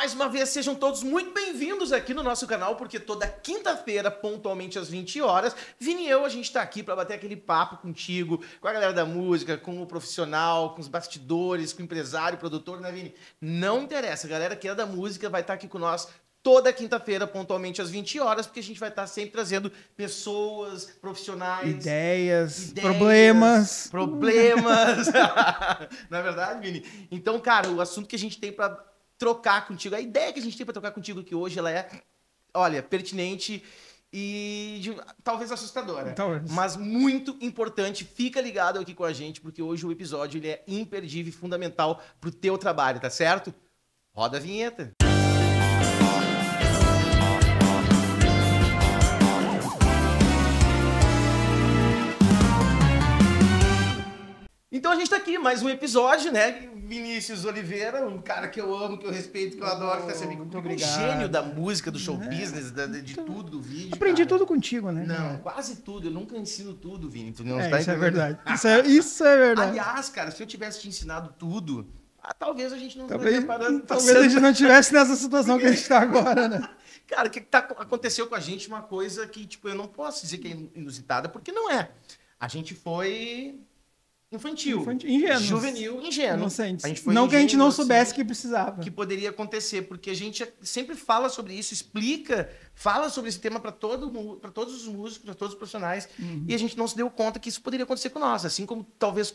Mais uma vez, sejam todos muito bem-vindos aqui no nosso canal, porque toda quinta-feira, pontualmente às 20 horas, Vini e eu, a gente tá aqui para bater aquele papo contigo, com a galera da música, com o profissional, com os bastidores, com o empresário, produtor, né, Vini? Não interessa, a galera que é da música vai estar aqui com nós toda quinta-feira, pontualmente às 20 horas, porque a gente vai estar sempre trazendo pessoas, profissionais... Ideias, problemas. Não é verdade, Vini? Então, cara, o assunto que a gente tem para trocar contigo, a ideia que a gente tem para trocar contigo aqui hoje, ela é, olha, pertinente e talvez assustadora. Talvez. Mas muito importante. Fica ligado aqui com a gente, porque hoje o episódio ele é imperdível e fundamental pro teu trabalho, tá certo? Roda a vinheta. Então a gente tá aqui, mais um episódio, né? Vinícius Oliveira, um cara que eu amo, que eu respeito, que eu adoro, que tá sendo muito um obrigado. gênio da música, do show business, de tudo, do vídeo. Aprendi cara. tudo contigo, né? Não, quase tudo. Eu nunca ensino tudo, Vini. Tu não É, tá isso é entendendo? verdade. Isso é verdade. Aliás, cara, se eu tivesse te ensinado tudo, talvez a gente não Talvez estaria a gente não tivesse nessa situação que a gente tá agora, né? Cara, o que aconteceu com a gente uma coisa que, tipo, eu não posso dizer que é inusitada, porque não é. A gente foi infantil, Ingênuos. juvenil, ingênuo. Inocentes. A gente foi Não que a gente não ingênuo, soubesse assim, que precisava. que poderia acontecer, porque a gente sempre fala sobre isso, explica, fala sobre esse tema para todos os músicos, para todos os profissionais, e a gente não se deu conta que isso poderia acontecer com nós, assim como talvez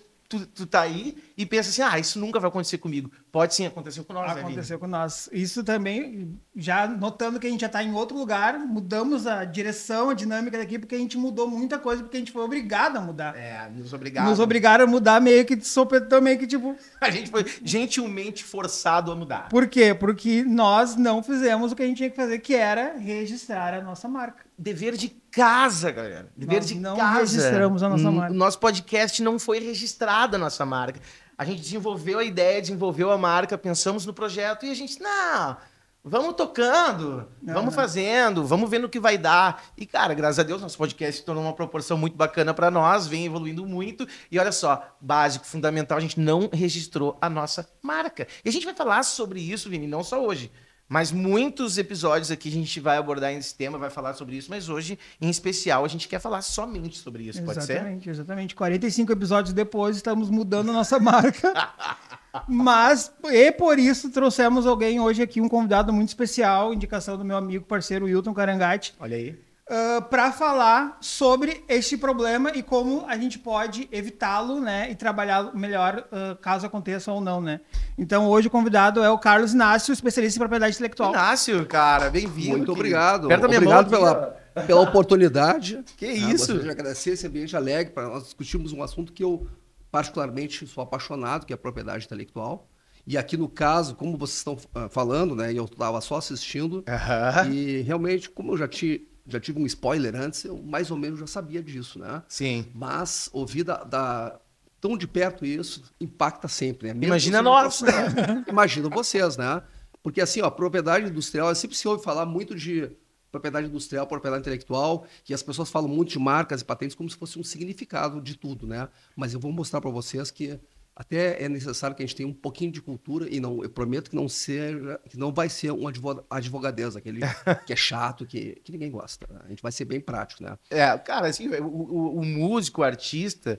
tu tá aí e pensa assim, isso nunca vai acontecer comigo. Pode sim acontecer com nós, Aconteceu com nós. Isso também, já notando que a gente já está em outro lugar, mudamos a direção, a dinâmica daqui, porque a gente mudou muita coisa, porque a gente foi obrigado a mudar. Nos obrigaram. Nos obrigaram a mudar meio que de sopetão, meio que tipo... A gente foi gentilmente forçado a mudar. Por quê? Porque nós não fizemos o que a gente tinha que fazer, que era registrar a nossa marca. Dever de casa, galera. Dever Nós de não casa. registramos a nossa marca. O nosso podcast não foi registrado a nossa marca. A gente desenvolveu a ideia, desenvolveu a marca, pensamos no projeto e a gente, não, vamos tocando, vamos fazendo, vamos vendo o que vai dar. E, cara, graças a Deus, nosso podcast se tornou uma proporção muito bacana para nós, vem evoluindo muito. E olha só, básico, fundamental, a gente não registrou a nossa marca. E a gente vai falar sobre isso, Vini, não só hoje. Mas muitos episódios aqui a gente vai abordar esse tema, vai falar sobre isso, mas hoje, em especial, a gente quer falar somente sobre isso, pode ser? Exatamente. 45 episódios depois, estamos mudando a nossa marca. Mas, e por isso, trouxemos alguém hoje aqui, um convidado muito especial, indicação do meu amigo, parceiro Wilton Carangati. Olha aí. Para falar sobre este problema e como a gente pode evitá-lo, né, e trabalhar melhor caso aconteça ou não, né. Então hoje o convidado é o Carlos Inácio, especialista em propriedade intelectual. Inácio, cara, bem-vindo. Muito obrigado. Perto da minha Obrigado mão pela oportunidade. Que isso? Gostaria de agradecer esse ambiente alegre para nós discutirmos um assunto que eu particularmente sou apaixonado, que é a propriedade intelectual. E aqui no caso, como vocês estão falando, né, e eu estava só assistindo, e realmente, como eu já tive um spoiler antes, eu mais ou menos já sabia disso, né? Sim. Mas ouvir tão de perto isso impacta sempre, né? Mesmo Imagina sendo nós. Imagina vocês, né? Porque assim, ó, propriedade industrial, sempre se ouve falar muito de propriedade industrial, propriedade intelectual, e as pessoas falam muito de marcas e patentes como se fosse um significado de tudo, né? Mas eu vou mostrar para vocês que até é necessário que a gente tenha um pouquinho de cultura e não, eu prometo que não vai ser um advogadeza, aquele que é chato, que ninguém gosta. Né? A gente vai ser bem prático, né? Cara, assim, o músico, o artista,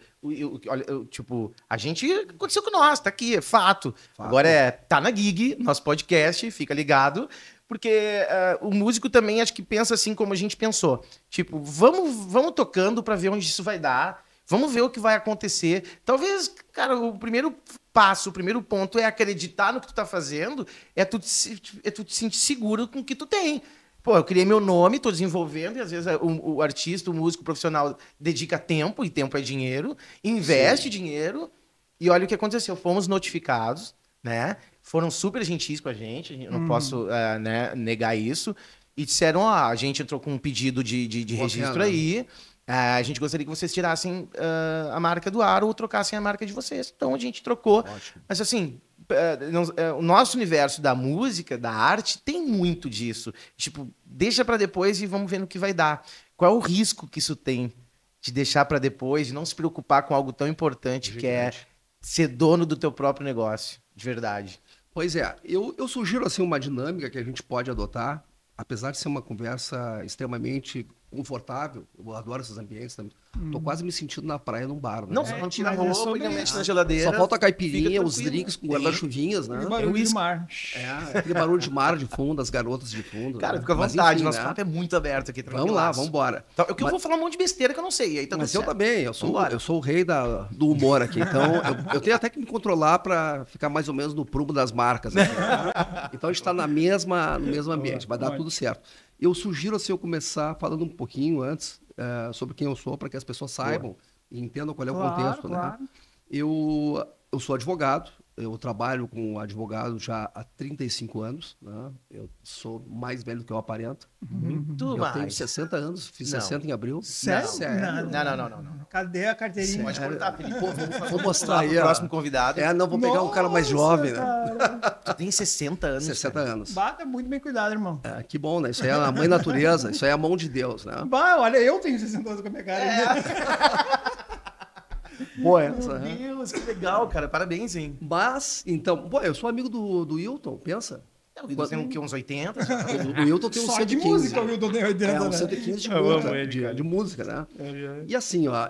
olha, tipo, a gente aconteceu com nós, tá aqui, é fato. Agora tá na gig, nosso podcast, fica ligado. Porque o músico também acho que pensa assim como a gente pensou. Tipo, vamos tocando para ver onde isso vai dar. Vamos ver o que vai acontecer. Talvez, cara, o primeiro passo, o primeiro ponto é acreditar no que tu tá fazendo, é tu te sentir seguro com o que tu tem. Pô, eu criei meu nome, tô desenvolvendo, e às vezes o artista, o músico, o profissional dedica tempo, e tempo é dinheiro, investe dinheiro, e olha o que aconteceu. Fomos notificados, né? Foram super gentis com a gente, eu não posso negar isso, e disseram, a gente entrou com um pedido de registro aí, a gente gostaria que vocês tirassem a marca do ar ou trocassem a marca de vocês. Então a gente trocou. Ótimo. Mas assim, o nosso universo da música, da arte, tem muito disso. Tipo, deixa para depois e vamos ver no que vai dar. Qual é o risco que isso tem de deixar para depois, de não se preocupar com algo tão importante que é ser dono do teu próprio negócio, de verdade? Pois é, eu sugiro assim uma dinâmica que a gente pode adotar, apesar de ser uma conversa extremamente confortável, eu adoro esses ambientes também. Tô quase me sentindo na praia num bar, né? Não, só não tira a mas é roupa sobre e não mexe isso. na geladeira. Só falta a caipirinha, fica os tranquilo. drinks com guarda-chuvinhas, né? Aquele barulho de mar. É, aquele barulho de mar de fundo, as garotas de fundo. Cara, né? fica à Mas, vontade, enfim, nosso né? papo é muito aberto aqui, Vamos lá, vamos embora. Então, eu vou falar um monte de besteira que eu não sei, aí tá Mas tudo eu certo. também, Vambora. eu sou o rei do humor aqui, então eu tenho até que me controlar para ficar mais ou menos no prumo das marcas. Aqui, né? Então a gente está no mesmo ambiente, vai dar tudo certo. Eu sugiro assim, eu começar falando um pouquinho antes sobre quem eu sou, para que as pessoas saibam e entendam qual é o contexto. Claro. Né? Eu sou advogado, eu trabalho com advogado já há 35 anos, né? Eu sou mais velho do que eu aparento. Muito Eu tenho mais. 60 anos, fiz Não. 60 em abril. Sério? Não. Cadê a carteirinha? Pode cortar, Felipe. Vou mostrar aí. O ó. próximo convidado. Não, vou pegar um cara mais jovem, né? Cara. Tu tem 60 anos. 60 cara. anos. Bata muito bem cuidado, irmão. Que bom, né? Isso aí é a mãe natureza, isso aí é a mão de Deus, né? Bah, olha, eu tenho 60 anos com a minha cara. Boa essa, Meu né? Deus, que legal, cara. Parabéns, hein? Mas, então, pô, eu sou amigo do Wilton, pensa. Eu tenho o quê? Uns 80? O Wilton tem um Só de 115. música, viu, Dona 80, Um né? 115 de Eu música, amo ele, cara. de música, né? E assim, ó,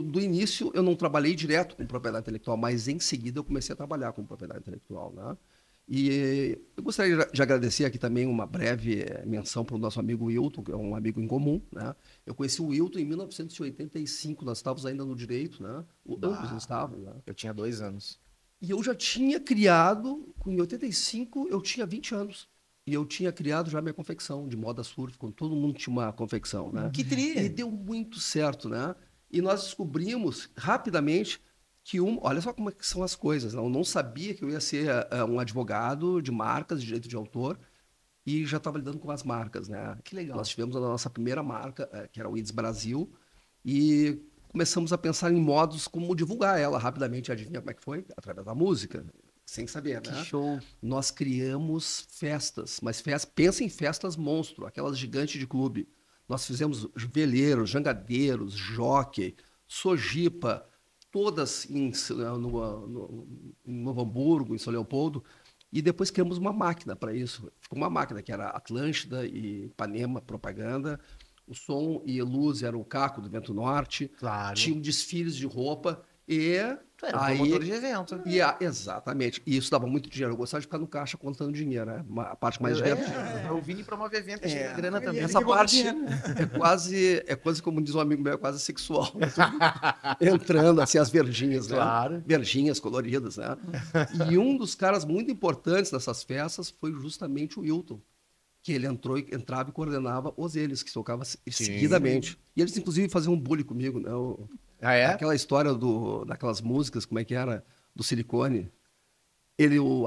do início eu não trabalhei direto com propriedade intelectual, mas em seguida eu comecei a trabalhar com propriedade intelectual, né? E eu gostaria de agradecer aqui também uma breve menção para o nosso amigo Wilton, que é um amigo em comum, né? Eu conheci o Wilton em 1985, nós estávamos ainda no direito, né? Ambos estavam, né? Eu tinha 2 anos. E eu já tinha criado, em 85 eu tinha 20 anos. E eu tinha criado já minha confecção de moda surf, quando todo mundo tinha uma confecção, né? Que trilha. E deu muito certo, né? E nós descobrimos rapidamente que olha só como é que são as coisas, né? Eu não sabia que eu ia ser um advogado de marcas, de direito de autor, e já estava lidando com as marcas, né? Que legal. Nós tivemos a nossa primeira marca, que era o IDS Brasil, e começamos a pensar em modos como divulgar ela rapidamente. Adivinha como é que foi? Através da música, sem saber, Que né? show. Nós criamos festas, mas pensa em festas monstro, aquelas gigantes de clube. Nós fizemos veleiros, jangadeiros, jockey, sojipa, todas em Novo Hamburgo, em São Leopoldo, e depois criamos uma máquina para isso. Ficou uma máquina que era Atlântida e Ipanema Propaganda, o som e a luz era o Caco do Vento Norte, Claro. tinha desfiles de roupa e Tu era um promotor de evento. exatamente. E isso dava muito dinheiro. Eu gostava de ficar no caixa contando dinheiro, né? A parte mais divertida. O Vini promove evento e chega grana também. Ele Essa que bota parte dinheiro. é quase como diz um amigo meu, é quase sexual. Entrando, assim, as verdinhas, né? Claro. Verdinhas coloridas, né? E um dos caras muito importantes nessas festas foi justamente o Wilton, que ele entrava e coordenava eles, que tocava seguidamente. E eles, inclusive, faziam um bullying comigo, né? Ah, é? Aquela história daquelas músicas, como é que era? Do Silicone.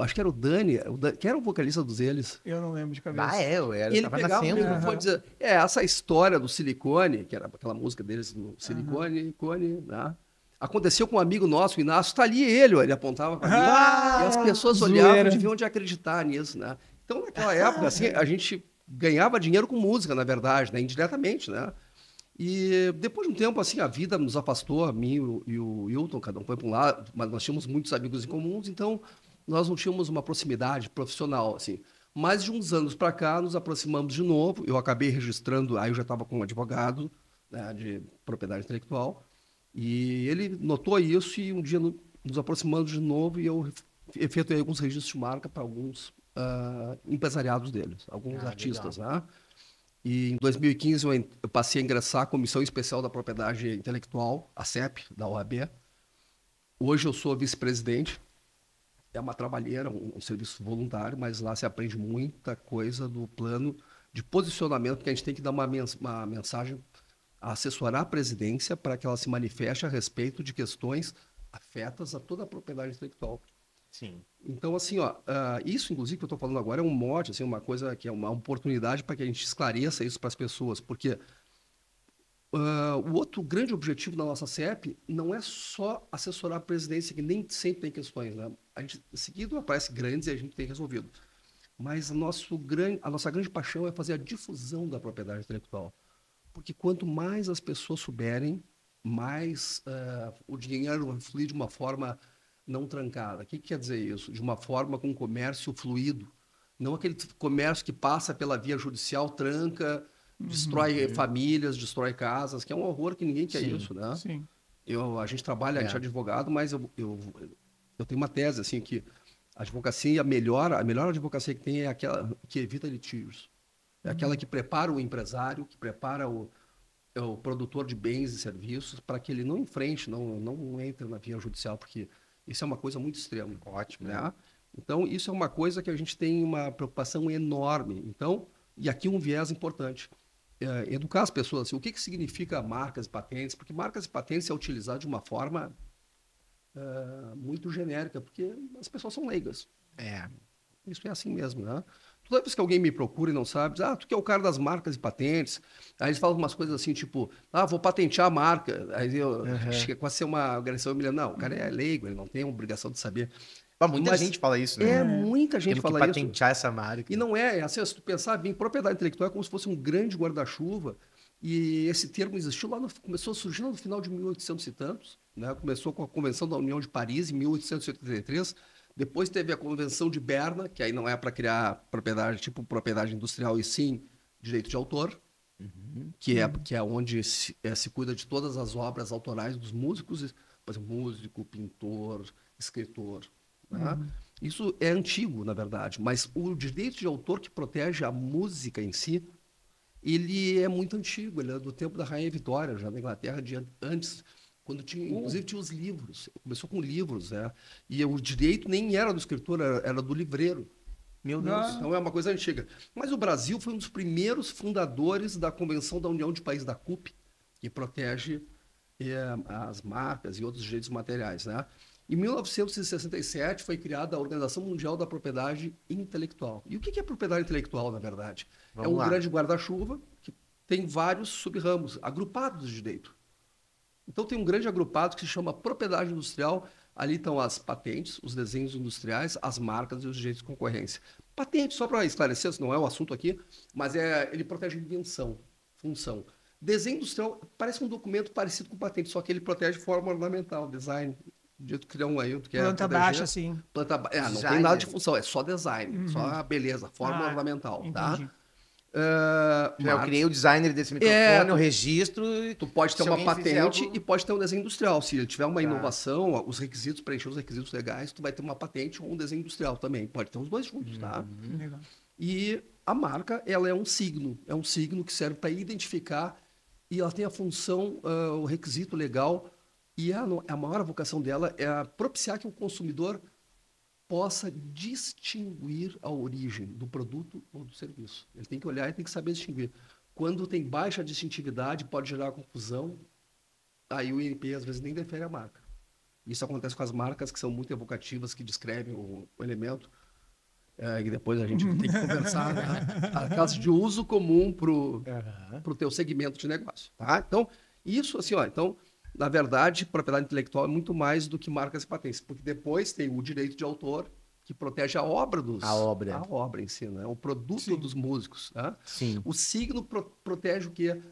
Acho que era o Dani, que era o vocalista dos Eles. Eu não lembro de cabeça. Ah, é, eu era. E ele Tava pegava o nascendo. microfone e dizia, essa história do Silicone, que era aquela música deles, do Silicone, Cone, né? Aconteceu com um amigo nosso, o Inácio, tá ali ele, ó, ele apontava para mim. E as pessoas olhavam zoeira. e deviam de acreditar nisso, né? Então, naquela época, assim, a gente ganhava dinheiro com música, na verdade, né? Indiretamente, né? E depois de um tempo, assim, a vida nos afastou, a mim e o Wilton, cada um foi para um lado, mas nós tínhamos muitos amigos em comuns, então nós não tínhamos uma proximidade profissional, assim. Mas de uns anos para cá, nos aproximamos de novo, eu acabei registrando, aí eu já estava com um advogado, né, de propriedade intelectual, e ele notou isso e um dia nos aproximamos de novo e eu efetuei alguns registros de marca para alguns empresariados deles, alguns artistas, né? E em 2015 eu passei a ingressar a Comissão Especial da Propriedade Intelectual, a CEP, da OAB. Hoje eu sou vice-presidente. É uma trabalheira, um serviço voluntário, mas lá se aprende muita coisa do plano de posicionamento, porque a gente tem que dar uma mensagem a assessorar a presidência para que ela se manifeste a respeito de questões afetas a toda a propriedade intelectual. Sim. Então, assim, ó, isso, inclusive, que eu estou falando agora é um mote, assim, uma coisa que é uma oportunidade para que a gente esclareça isso para as pessoas, porque o outro grande objetivo da nossa CEP não é só assessorar a presidência, que nem sempre tem questões, né? A gente, em seguida, aparece grandes e a gente tem resolvido. Mas a nossa grande paixão é fazer a difusão da propriedade intelectual. Porque quanto mais as pessoas souberem, mais o dinheiro vai fluir de uma forma não trancada. O que quer dizer isso? De uma forma com comércio fluido. Não aquele comércio que passa pela via judicial, tranca, destrói famílias, destrói casas, que é um horror que ninguém quer isso, né? Sim. A gente trabalha, a gente é advogado, mas eu tenho uma tese, assim, que a advocacia, a melhor advocacia que tem é aquela que evita litígios. É aquela que prepara o empresário, que prepara o produtor de bens e serviços para que ele não enfrente, não entre na via judicial, porque isso é uma coisa muito extrema. Ótimo, né? Então, isso é uma coisa que a gente tem uma preocupação enorme. Então, e aqui um viés importante. Educar as pessoas. Assim, o que significa marcas e patentes? Porque marcas e patentes é utilizado de uma forma muito genérica, porque as pessoas são leigas. Isso é assim mesmo, né? Toda vez que alguém me procura e não sabe, diz, tu que é o cara das marcas e patentes. Aí eles falam umas coisas assim, tipo, vou patentear a marca. Aí eu chega quase a ser uma agressão humilhante. Não, o cara é leigo, ele não tem a obrigação de saber. Muita gente fala isso, né? Muita gente fala isso. Patentear essa marca. E não é assim, se tu pensar bem, propriedade intelectual é como se fosse um grande guarda-chuva. E esse termo existiu começou a surgir lá no final de 1800 e tantos, né? Começou com a Convenção da União de Paris, em 1883. Depois teve a Convenção de Berna, que aí não é para criar propriedade, tipo propriedade industrial, e sim direito de autor, que é onde se cuida de todas as obras autorais dos músicos, por exemplo, músico, pintor, escritor. Né? Isso é antigo, na verdade, mas o direito de autor que protege a música em si, ele é muito antigo, ele é do tempo da Rainha Vitória, já na Inglaterra, antes, quando inclusive tinha os livros, começou com livros, né? E o direito nem era do escritor, era do livreiro. Meu Deus. Então é uma coisa antiga. Mas o Brasil foi um dos primeiros fundadores da Convenção da União de Países da CUP, que protege as marcas e outros direitos materiais, né? Em 1967 foi criada a Organização Mundial da Propriedade Intelectual. E o que é propriedade intelectual, na verdade? É um grande guarda-chuva que tem vários sub-ramos, agrupados de direito. Então tem um grande agrupado que se chama propriedade industrial. Ali estão as patentes, os desenhos industriais, as marcas e os direitos de concorrência. Patente, só para esclarecer, se não é o assunto aqui, mas ele protege invenção, função. Desenho industrial parece um documento parecido com patente, só que ele protege forma ornamental, design. Tu criar um aí, tu quer planta baixa, sim. Não tem nada de função, é só design, só a beleza, forma ornamental, tá? Eu criei o designer desse microfone, o registro. Tu pode ter uma patente e pode ter um desenho industrial. Se tiver uma inovação, os requisitos, preencher os requisitos legais, tu vai ter uma patente ou um desenho industrial também. Pode ter os dois juntos, tá? Legal. E a marca, ela é um signo que serve para identificar e ela tem a função, o requisito legal. E a maior vocação dela é propiciar que o consumidor possa distinguir a origem do produto ou do serviço. Ele tem que olhar e tem que saber distinguir. Quando tem baixa distintividade, pode gerar confusão, aí o INPI às vezes nem defere a marca. Isso acontece com as marcas que são muito evocativas, que descrevem o elemento, e depois a gente tem que conversar, né? Aquelas de uso comum para o teu segmento de negócio. Tá? Então, isso assim, então, na verdade, propriedade intelectual é muito mais do que marcas e patentes, porque depois tem o direito de autor, que protege a obra A obra em si, né? O produto dos músicos. Né? Sim. O signo protege o quê?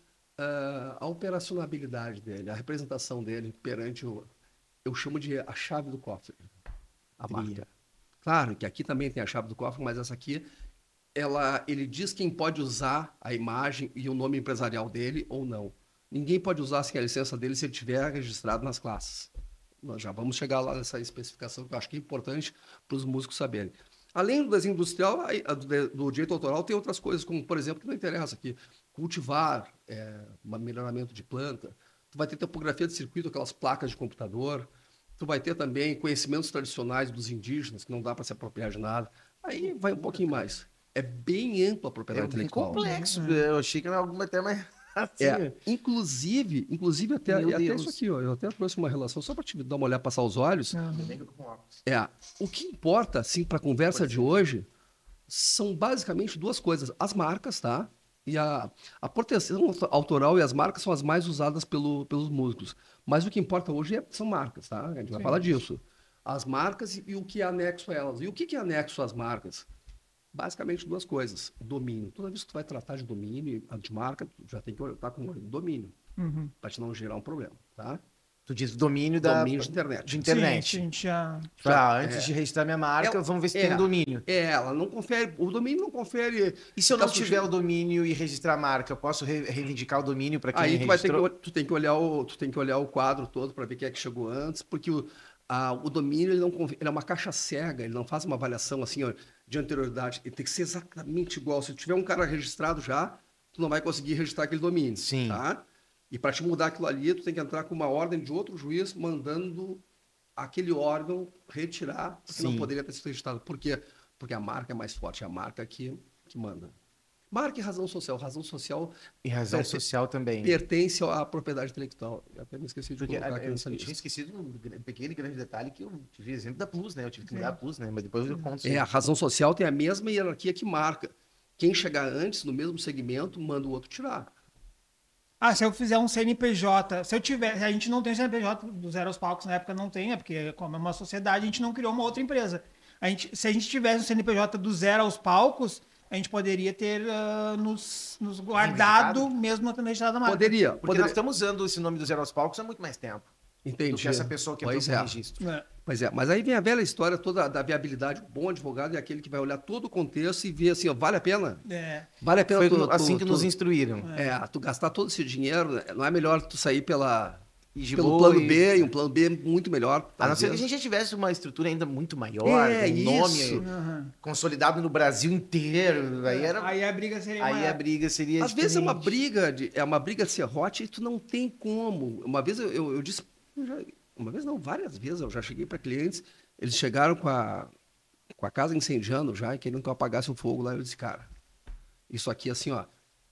A operacionalidade dele, a representação dele perante eu chamo de a chave do cofre, a marca. Claro que aqui também tem a chave do cofre, mas essa aqui, ele diz quem pode usar a imagem e o nome empresarial dele ou não. Ninguém pode usar sem a licença dele se ele estiver registrado nas classes. Nós já vamos chegar lá nessa especificação que eu acho que é importante para os músicos saberem. Além do desenho industrial, do direito autoral, tem outras coisas, como, por exemplo, que não interessa aqui, cultivar, melhoramento de planta, tu vai ter topografia de circuito, aquelas placas de computador, tu vai ter também conhecimentos tradicionais dos indígenas, que não dá para se apropriar de nada. Aí vai um pouquinho mais. É bem ampla a propriedade intelectual. É complexo. Eu achei que era alguma até mais... Inclusive até isso aqui, ó, eu até trouxe uma relação, só para te dar uma olhada, passar os olhos. O que importa, assim, para a conversa de hoje, são basicamente duas coisas. As marcas, tá? E a proteção autoral e as marcas são as mais usadas pelos músicos. Mas o que importa hoje são marcas, tá? A gente vai falar disso. As marcas e o que é anexo a elas. E o que é anexo às marcas? Basicamente duas coisas. Domínio. Toda vez que tu vai tratar de domínio, de marca, tu já tem que estar com o domínio, para te não gerar um problema, tá? Tu diz domínio da... Domínio de internet. De internet. Sim, a gente já... Antes de registrar minha marca, vamos ver se tem domínio. Ela não confere, o domínio não confere... E se eu não tiver o domínio e registrar a marca, eu posso reivindicar o domínio para quem Aí registrou? tu tem que olhar o quadro todo para ver quem é que chegou antes, porque o domínio ele é uma caixa cega, ele não faz uma avaliação assim, ó, de anterioridade. Ele tem que ser exatamente igual. Se tiver um cara registrado já, tu não vai conseguir registrar aquele domínio. Sim. Tá? E para te mudar aquilo ali, tu tem que entrar com uma ordem de outro juiz mandando aquele órgão retirar, porque não poderia ter sido registrado. Por quê? Porque a marca é mais forte, é a marca que manda. Marca e razão social. Razão social... E razão social também. Pertence à propriedade intelectual. Eu até me esqueci de colocar aqui nessa Eu lista. tinha esquecido um pequeno e grande detalhe que eu tive exemplo da Plus, né? Eu tive que mudar a Plus, né? Mas depois eu conto. A razão social tem a mesma hierarquia que marca. Quem chegar antes, no mesmo segmento, manda o outro tirar. Se eu fizer um CNPJ, se a gente não tem CNPJ do Zero aos Palcos, na época não tem, porque como é uma sociedade, a gente não criou uma outra empresa. Se a gente tivesse um CNPJ do Zero aos Palcos, a gente poderia ter nos guardado, mesmo não tendo registrado a marca. Poderia. Nós estamos usando esse nome do Zero aos Palcos há muito mais tempo. Entendi. Do que essa pessoa que entrou com o registro. Pois é, mas aí vem a velha história toda da viabilidade. O bom advogado é aquele que vai olhar todo o contexto e ver assim, ó, vale a pena? Vale a pena. Foi assim que nos instruíram. Tu gastar todo esse dinheiro, não é melhor tu sair pelo Boa, plano B, e um plano B muito melhor. A não ser que a gente já tivesse uma estrutura ainda muito maior, um nome consolidado no Brasil inteiro. Aí a briga seria Aí maior. a briga seria Às vezes é uma briga de serrote e tu não tem como. Uma vez eu disse, uma vez não, várias vezes eu já cheguei para clientes, eles chegaram com a casa incendiando já e querendo que eu apagasse o fogo lá. Eu disse, cara, isso aqui assim, ó,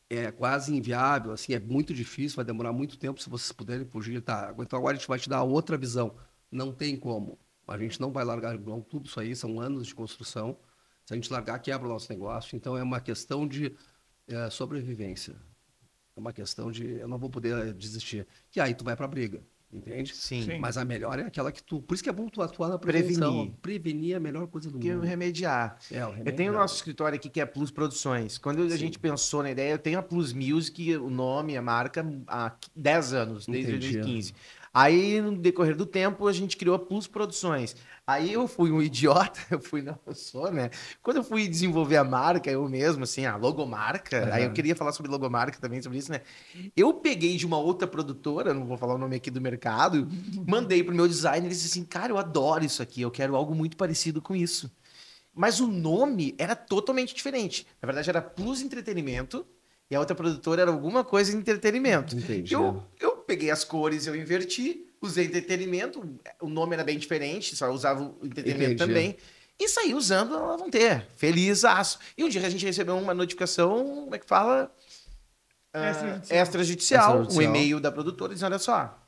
é quase inviável, assim, é muito difícil, vai demorar muito tempo se vocês puderem fugir, tá? Então agora a gente vai te dar outra visão. Não tem como. A gente não vai largar tudo isso aí, são anos de construção. Se a gente largar, quebra o nosso negócio. Então é uma questão de sobrevivência. É uma questão de eu não vou poder desistir. E aí tu vai para a briga. Entende? Sim. Mas a melhor é aquela que tu... Por isso que é bom tu atuar na prevenção. Prevenir. Prevenir é a melhor coisa do Que mundo. remediar. Eu tenho o nosso escritório aqui que é Plus Produções. Quando a gente pensou na ideia, eu tenho a Plus Music, o nome, a marca, há 10 anos, desde 2015. Aí, no decorrer do tempo, a gente criou a Plus Produções. Aí eu fui um idiota, eu sou, né? Quando eu fui desenvolver a marca, eu mesmo, assim, a logomarca, aí eu queria falar sobre logomarca também, sobre isso, né? Eu peguei de uma outra produtora, não vou falar o nome aqui do mercado, mandei pro meu designer e disse assim, cara, eu adoro isso aqui, eu quero algo muito parecido com isso. Mas o nome era totalmente diferente. Na verdade, era Plus Entretenimento, e a outra produtora era alguma coisa de entretenimento. Entendi. Eu peguei as cores, eu inverti, usei entretenimento, o nome era bem diferente, só usava o entretenimento também. E saí usando, elas vão ter, felizaço. E um dia a gente recebeu uma notificação, como é que fala? Extrajudicial, um e-mail da produtora dizendo, olha só,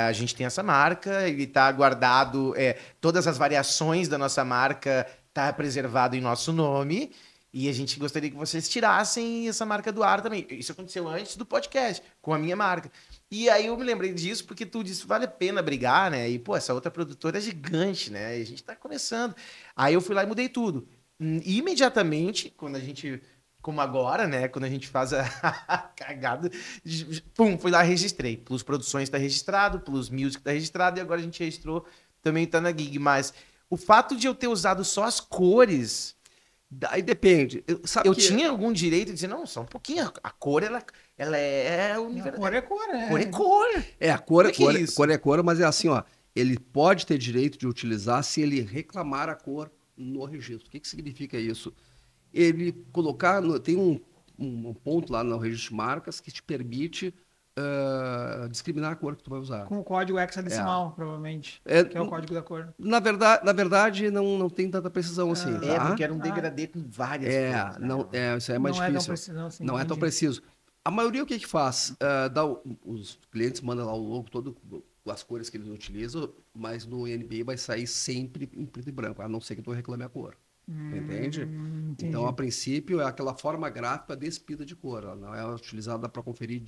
a gente tem essa marca, ele está guardado, todas as variações da nossa marca está preservado em nosso nome, e a gente gostaria que vocês tirassem essa marca do ar também. Isso aconteceu antes do podcast, com a minha marca. E aí eu me lembrei disso porque tu disse, vale a pena brigar, né? E, pô, essa outra produtora é gigante, né? E a gente tá começando. Aí eu fui lá e mudei tudo. Imediatamente, quando a gente... Como agora, né? Quando a gente faz a cagada, pum, fui lá e registrei. Plus Produções tá registrado, Plus Music tá registrado, e agora a gente registrou, também tá na Gig. Mas o fato de eu ter usado só as cores... Aí depende. Eu tinha algum direito de dizer, não, só um pouquinho. A cor, ela é... A cor é cor, né? Cor é cor. A cor é cor, mas é assim, ó. Ele pode ter direito de utilizar se ele reclamar a cor no registro. O que significa isso? Ele colocar... Tem um ponto lá no registro de marcas que te permite discriminar a cor que tu vai usar. Com o código hexadecimal, provavelmente. Que é o código da cor. Na verdade não tem tanta precisão assim. Tá? Porque era um degradê com várias cores. Isso é mais difícil. Não é tão preciso assim. Não é tão preciso. A maioria o que faz? Os clientes mandam lá o logo todo, as cores que eles utilizam, mas no NBA vai sair sempre em preto e branco, a não ser que tu reclame a cor. Entende? Entendi. Então, a princípio, é aquela forma gráfica despida de cor. Ela não é utilizada para conferir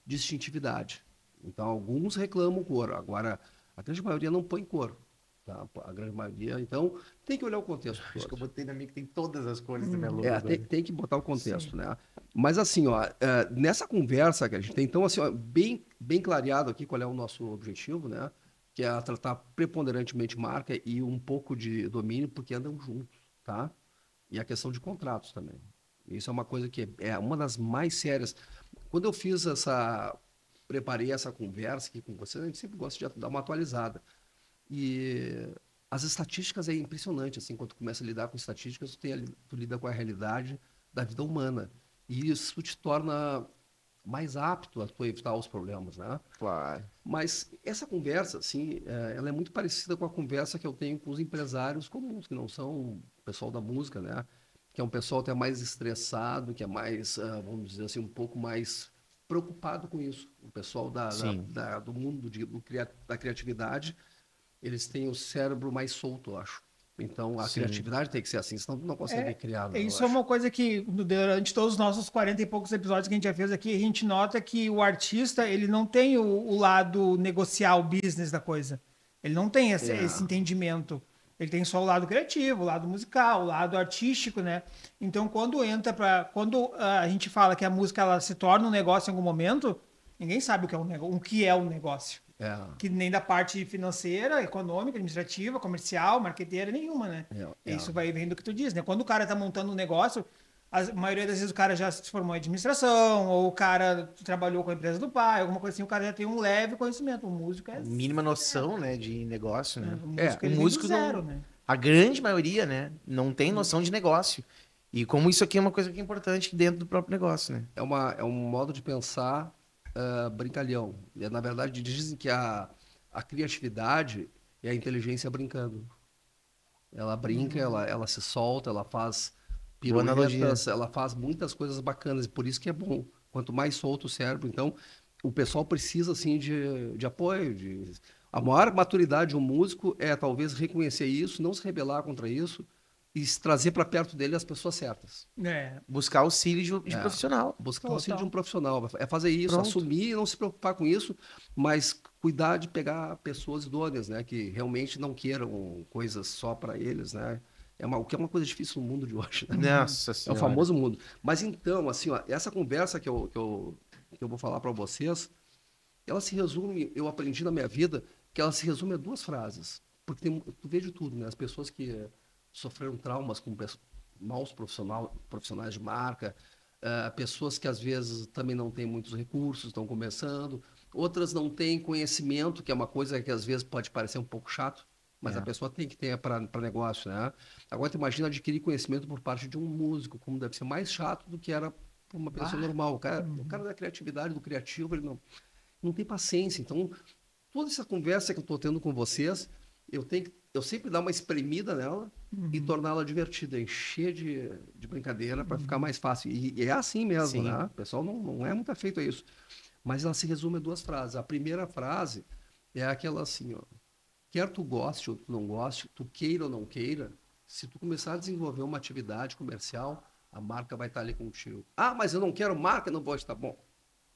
distintividade. Então, alguns reclamam cor. Agora, a grande maioria não põe cor. tá? A grande maioria. Então, tem que olhar o contexto Acho que eu todo. botei na minha que tem todas as cores da minha logo. Tem que botar o contexto, né? Mas assim, ó, nessa conversa que a gente tem, então, assim, ó, bem clareado aqui qual é o nosso objetivo, né? Que é tratar preponderantemente marca e um pouco de domínio, porque andam juntos, tá? E a questão de contratos também. Isso é uma coisa que é uma das mais sérias. Quando eu preparei essa conversa aqui com você, a gente sempre gosta de dar uma atualizada. E as estatísticas é impressionante, assim, quando tu começa a lidar com estatísticas, tu lida com a realidade da vida humana. E isso te torna mais apto a tu evitar os problemas, né? Claro. Mas essa conversa, assim, ela é muito parecida com a conversa que eu tenho com os empresários comuns, que não são o pessoal da música, né? Que é um pessoal até mais estressado, que é mais, vamos dizer assim, um pouco mais preocupado com isso. O pessoal do mundo da criatividade, eles têm o cérebro mais solto, eu acho. Então, a criatividade tem que ser assim, senão tu não consegue criar. Isso é uma coisa que, durante todos os nossos 40 e poucos episódios que a gente já fez aqui, a gente nota que o artista, ele não tem o lado negocial, o business da coisa. Ele não tem esse entendimento. Ele tem só o lado criativo, o lado musical, o lado artístico, né? Então, quando a gente fala que a música ela se torna um negócio em algum momento, ninguém sabe o que é um negócio. Que nem da parte financeira, econômica, administrativa, comercial, marqueteira, nenhuma, né? Isso vem do que tu diz, né? Quando o cara tá montando um negócio, a maioria das vezes o cara já se formou em administração, ou o cara trabalhou com a empresa do pai, alguma coisa assim, o cara já tem um leve conhecimento. O músico é... Mínima noção, né, de negócio, né? O músico zero, né? A grande maioria, né, não tem noção de negócio. E como isso aqui é uma coisa que é importante dentro do próprio negócio, né? É um modo de pensar brincalhão. Na verdade, dizem que a criatividade é a inteligência brincando. Ela brinca, ela se solta, ela faz piruetas, ela faz muitas coisas bacanas. E por isso que é bom. Quanto mais solto o cérebro, então, o pessoal precisa, assim, de apoio. A maior maturidade de um músico é, talvez, reconhecer isso, não se rebelar contra isso, e trazer para perto dele as pessoas certas. Buscar auxílio de profissional. Buscar o auxílio de um profissional. É fazer isso, assumir e não se preocupar com isso, mas cuidar de pegar pessoas idôneas, né? Que realmente não queiram coisas só para eles, né? O que é uma coisa difícil no mundo de hoje. Né? Nossa Senhora. É o famoso mundo. Mas então, assim, ó, essa conversa que eu vou falar para vocês, ela se resume, eu aprendi na minha vida, que ela se resume a 2 frases. Porque tu vê de tudo, né? As pessoas que sofreram traumas com maus profissionais de marca, pessoas que às vezes também não têm muitos recursos, estão começando, outras não têm conhecimento, que é uma coisa que às vezes pode parecer um pouco chato, mas a pessoa tem que ter para negócio, né? Agora, tu imagina adquirir conhecimento por parte de um músico, como deve ser mais chato do que era para uma pessoa normal. O cara da criatividade, do criativo, ele não tem paciência. Então, toda essa conversa que eu estou tendo com vocês, eu sempre dar uma espremida nela e torná-la divertida, encher de brincadeira para ficar mais fácil. E é assim mesmo, né? O pessoal não é muito afeito a isso. Mas ela se resume a 2 frases. A primeira frase é aquela assim, ó. Quer tu goste ou tu não goste, tu queira ou não queira, se tu começar a desenvolver uma atividade comercial, a marca vai estar ali contigo. Ah, mas eu não quero marca, não vou estar. Bom,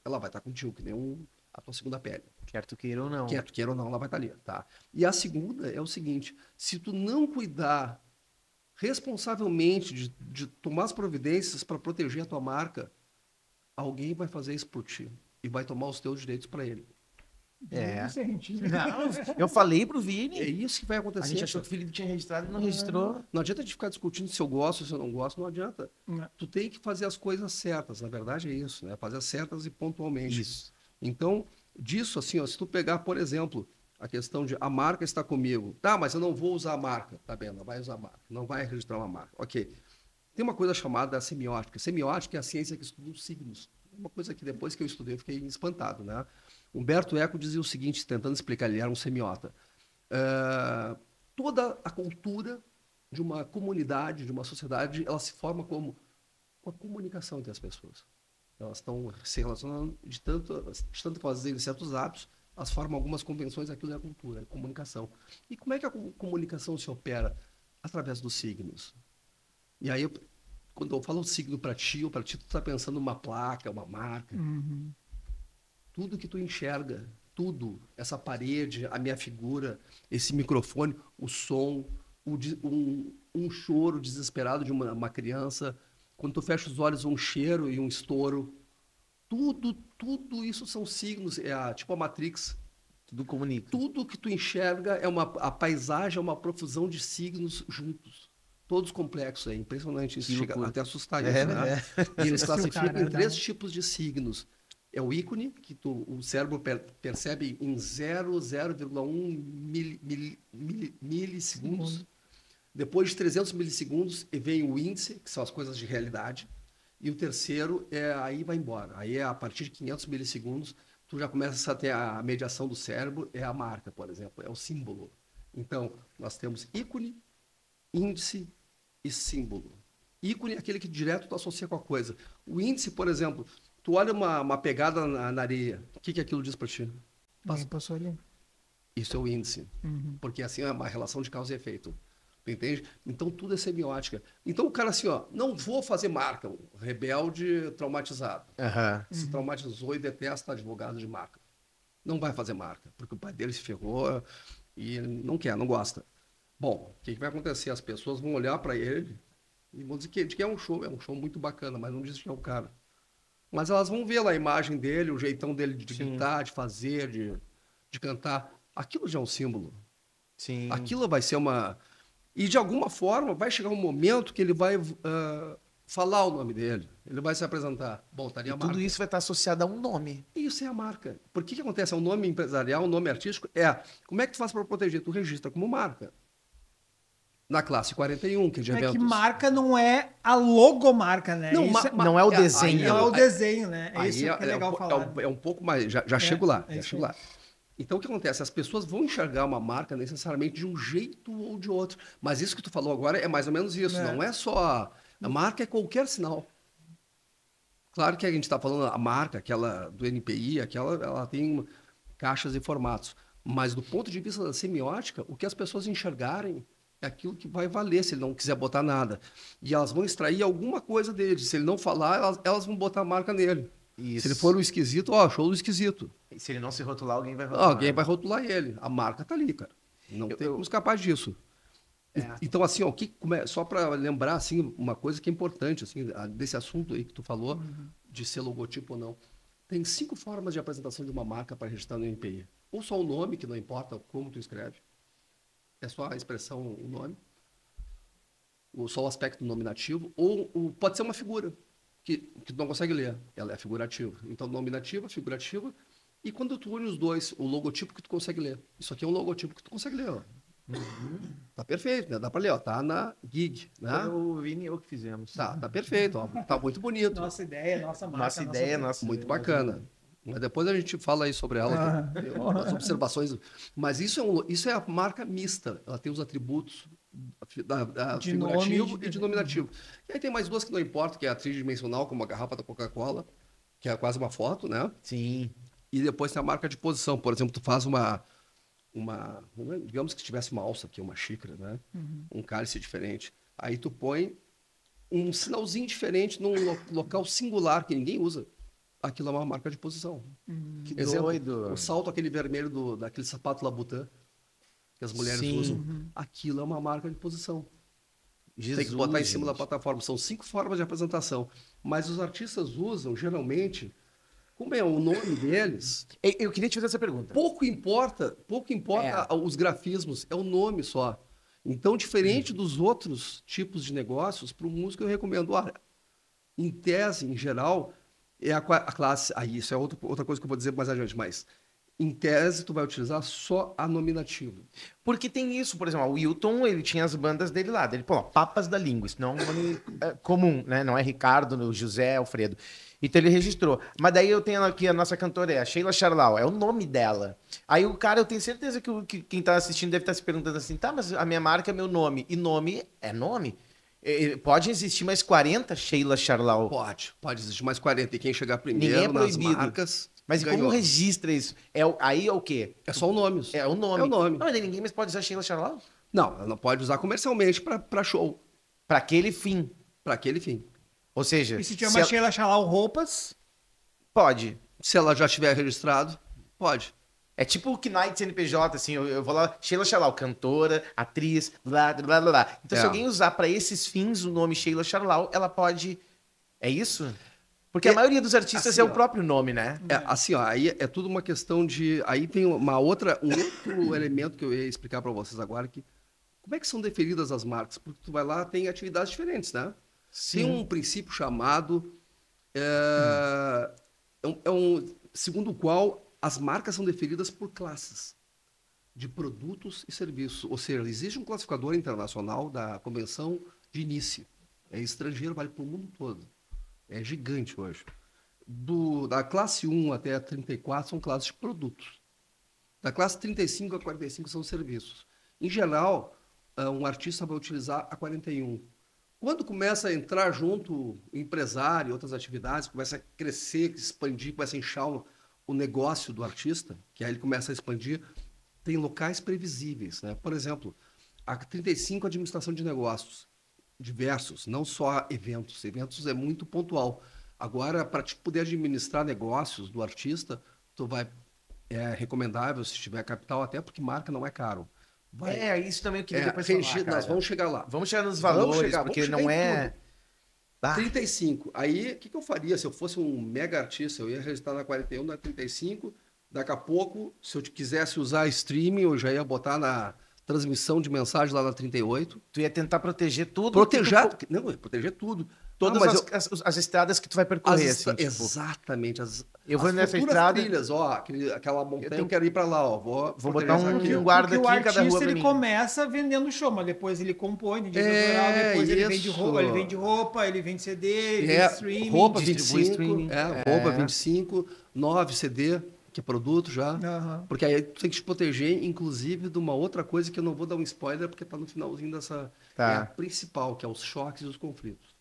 ela vai estar contigo, que nem a tua segunda pele. Quer tu queira ou não. Quer tu queira ou não, ela vai estar ali, tá? E a segunda é o seguinte, se tu não cuidar responsavelmente de tomar as providências para proteger a tua marca, alguém vai fazer isso por ti e vai tomar os teus direitos para ele. Não, eu falei pro Vini. É isso que vai acontecer. A gente achou que o Felipe tinha registrado e não registrou. Não adianta de ficar discutindo se eu gosto ou se eu não gosto, não adianta. Tu tem que fazer as coisas certas, na verdade é isso, né? Fazer as certas e pontualmente. Isso. Então, disso assim, ó, se tu pegar, por exemplo, a questão de a marca está comigo. Tá, mas eu não vou usar a marca. Tá bem, não vai usar a marca. Não vai registrar uma marca. Ok. Tem uma coisa chamada semiótica. Semiótica é a ciência que estuda os signos. Uma coisa que depois que eu estudei eu fiquei espantado, né? Humberto Eco dizia o seguinte, tentando explicar, ele era um semiota. Toda a cultura de uma comunidade, de uma sociedade, ela se forma como uma comunicação entre as pessoas. Elas estão se relacionando de tanto fazerem certos atos, elas formam algumas convenções, aquilo é a cultura, é a comunicação. E como é que a comunicação se opera? Através dos signos. E aí, quando eu falo signo para ti, tu está pensando numa placa, uma marca. Tudo que tu enxerga tudo, essa parede, a minha figura, esse microfone, o som, um choro desesperado de uma criança, quando tu fecha os olhos, um cheiro e um estouro, tudo isso são signos, tipo a Matrix. Tudo comunica. Tudo que tu enxerga a paisagem é uma profusão de signos juntos. Todos complexos, é impressionante. Isso chega até a assustar isso, né? E eles classificam em 3 tipos de signos. É o ícone, que o cérebro percebe em 0,1 milissegundos. Depois de 300 milissegundos, vem o índice, que são as coisas de realidade. E o terceiro, aí vai embora. Aí a partir de 500 milissegundos, tu já começa a ter a mediação do cérebro, é a marca, por exemplo, é o símbolo. Então, nós temos ícone, índice e símbolo. Ícone é aquele que direto tu associa com a coisa. O índice, por exemplo, tu olha uma pegada na areia, o que aquilo diz para ti? Passou ali. Isso é o índice. Porque assim é uma relação de causa e efeito. Tu entende? Então tudo é semiótica. Então o cara assim, não vou fazer marca. Rebelde traumatizado. Se traumatizou e detesta advogado de marca. Não vai fazer marca, porque o pai dele se ferrou e ele não quer, não gosta. Bom, o que vai acontecer? As pessoas vão olhar para ele e vão dizer que é um show muito bacana, mas não diz que é o cara. Mas elas vão ver lá a imagem dele, o jeitão dele de gritar, de fazer, de cantar. Aquilo já é um símbolo. Sim. Aquilo vai ser uma... E, de alguma forma, vai chegar um momento que ele vai falar o nome dele. Ele vai se apresentar. Bom, estaria a marca. Tudo isso vai estar associado a um nome. Isso é a marca. Por que acontece? É um nome empresarial, um nome artístico. Como é que tu faz para proteger? Tu registra como marca. Na classe 41, que é de eventos. Que marca não é a logomarca, né? Não é o desenho. Não é o desenho, né? Isso que é legal falar. É um pouco mais... Já chego lá. Chego lá. Então, o que acontece? As pessoas vão enxergar uma marca necessariamente de um jeito ou de outro. Mas isso que tu falou agora é mais ou menos isso. Não é só... A marca é qualquer sinal. Claro que a gente está falando a marca, aquela do NPI, ela tem caixas e formatos. Mas do ponto de vista da semiótica, o que as pessoas enxergarem é aquilo que vai valer, se ele não quiser botar nada. E elas vão extrair alguma coisa dele. Se ele não falar, elas vão botar a marca nele. Isso. Se ele for um esquisito, show do esquisito. E se ele não se rotular, alguém vai rotular. Alguém vai rotular ele. A marca tá ali, cara. Não tem como escapar disso. Então, assim, só para lembrar assim, uma coisa que é importante assim, desse assunto aí que tu falou, de ser logotipo ou não. Tem 5 formas de apresentação de uma marca para registrar no NPI. Ou só o nome, que não importa como tu escreve. É só a expressão, o nome. Ou só o aspecto nominativo. Ou pode ser uma figura. Que tu não consegue ler, ela é figurativa. Então, nominativa, figurativa, e quando tu une os dois, o logotipo que tu consegue ler. Isso aqui é um logotipo que tu consegue ler, Tá perfeito, né? Dá pra ler, tá na gig, né? Foi o Vini e eu que fizemos. Tá perfeito, tá muito bonito. Nossa ideia, nossa marca. Nossa ideia. Muito bacana. Mas depois a gente fala aí sobre ela, as observações. Mas isso é a marca mista, ela tem os atributos de figurativo e de nominativo. E aí tem mais 2 que não importam, que é a tridimensional, como a garrafa da Coca-Cola, que é quase uma foto, né? Sim. E depois tem a marca de posição. Por exemplo, tu faz digamos que tivesse uma alça aqui, uma xícara, né? Um cálice diferente. Aí tu põe um sinalzinho diferente num local singular que ninguém usa. Aquilo é uma marca de posição. Que exemplo, doido. O salto aquele vermelho daquele sapato Labutin que as mulheres usam. Aquilo é uma marca de posição. Tem que botar em cima da plataforma. São 5 formas de apresentação. Mas os artistas usam, geralmente, como é o nome deles... Eu queria te fazer essa pergunta. Pouco importa os grafismos, é o nome só. Então, diferente dos outros tipos de negócios, para o músico eu recomendo, em tese, em geral, é a classe... isso é outra coisa que eu vou dizer mais adiante, mas... Em tese, tu vai utilizar só a nominativo. Porque tem isso, por exemplo, o Wilton, ele tinha as bandas dele lá. Ele falou, Papas da Língua. Isso não é um nome comum, né? Não é Ricardo, José, Alfredo. Então ele registrou. Mas daí eu tenho aqui a nossa cantora, a Sheila Charlau. É o nome dela. Aí o cara, eu tenho certeza que quem tá assistindo deve estar se perguntando assim, tá, mas a minha marca é meu nome. E nome é nome? Pode existir mais 40 Sheila Charlau? Pode existir mais 40. E quem chegar primeiro nas marcas... Mas e como registra isso? Aí é o quê? É só o nome. É o nome. É o nome. Não, mas ninguém mais pode usar Sheila Charlau? Não, ela não pode usar comercialmente para show. Para aquele fim. Para aquele fim. Ou seja... E se tiver uma Sheila Charlau roupas? Pode. Se ela já tiver registrado, pode. É tipo o Knight CNPJ, assim, eu vou lá, Sheila Charlau, cantora, atriz, blá, blá, blá, blá. Então, se alguém usar para esses fins o nome Sheila Charlau, ela pode... É isso? Porque a maioria dos artistas assim, é o próprio nome, né? Assim, ó, aí é tudo uma questão de... Aí tem um outro elemento que eu ia explicar para vocês agora, que como é que são definidas as marcas? Porque tu vai lá, tem atividades diferentes, né? Sim. Tem um princípio chamado... segundo o qual as marcas são definidas por classes de produtos e serviços. Ou seja, existe um classificador internacional da Convenção de Nice. É estrangeiro, vale para o mundo todo. É gigante hoje. Da classe 1 até a 34 são classes de produtos. Da classe 35 a 45 são serviços. Em geral, um artista vai utilizar a 41. Quando começa a entrar junto o empresário, outras atividades, começa a crescer, expandir, começa a inchar o negócio do artista, que aí ele começa a expandir, tem locais previsíveis, né? Por exemplo, a 35, administração de negócios, diversos, não só eventos. Eventos é muito pontual. Agora, para poder administrar negócios do artista, é recomendável, se tiver capital, até porque marca não é caro. Isso também eu queria depois falar, cara. Nós vamos chegar lá. Vamos chegar nos valores, porque não é... 35. Aí, o que eu faria se eu fosse um mega artista? Eu ia registrar na 41, na 35. Daqui a pouco, se eu quisesse usar streaming, eu já ia botar na transmissão de mensagem lá na 38. Tu ia tentar proteger tudo? Não, ia proteger tudo. Todas as estradas que tu vai percorrer, assim. Exatamente. Eu vou nessa estrada... trilhas, aquela montanha, eu quero ir para lá, ó. Vou botar um guarda aqui em cada rua. O artista, ele começa vendendo show, mas depois ele compõe, depois ele vende roupa, ele vende CD, ele vende streaming. Roupa 25, roupa 25, 9 CD, que é produto já. Uhum. Porque aí tu tem que te proteger, inclusive, de uma outra coisa que eu não vou dar um spoiler, porque tá no finalzinho dessa... É a principal, que é os choques e os conflitos.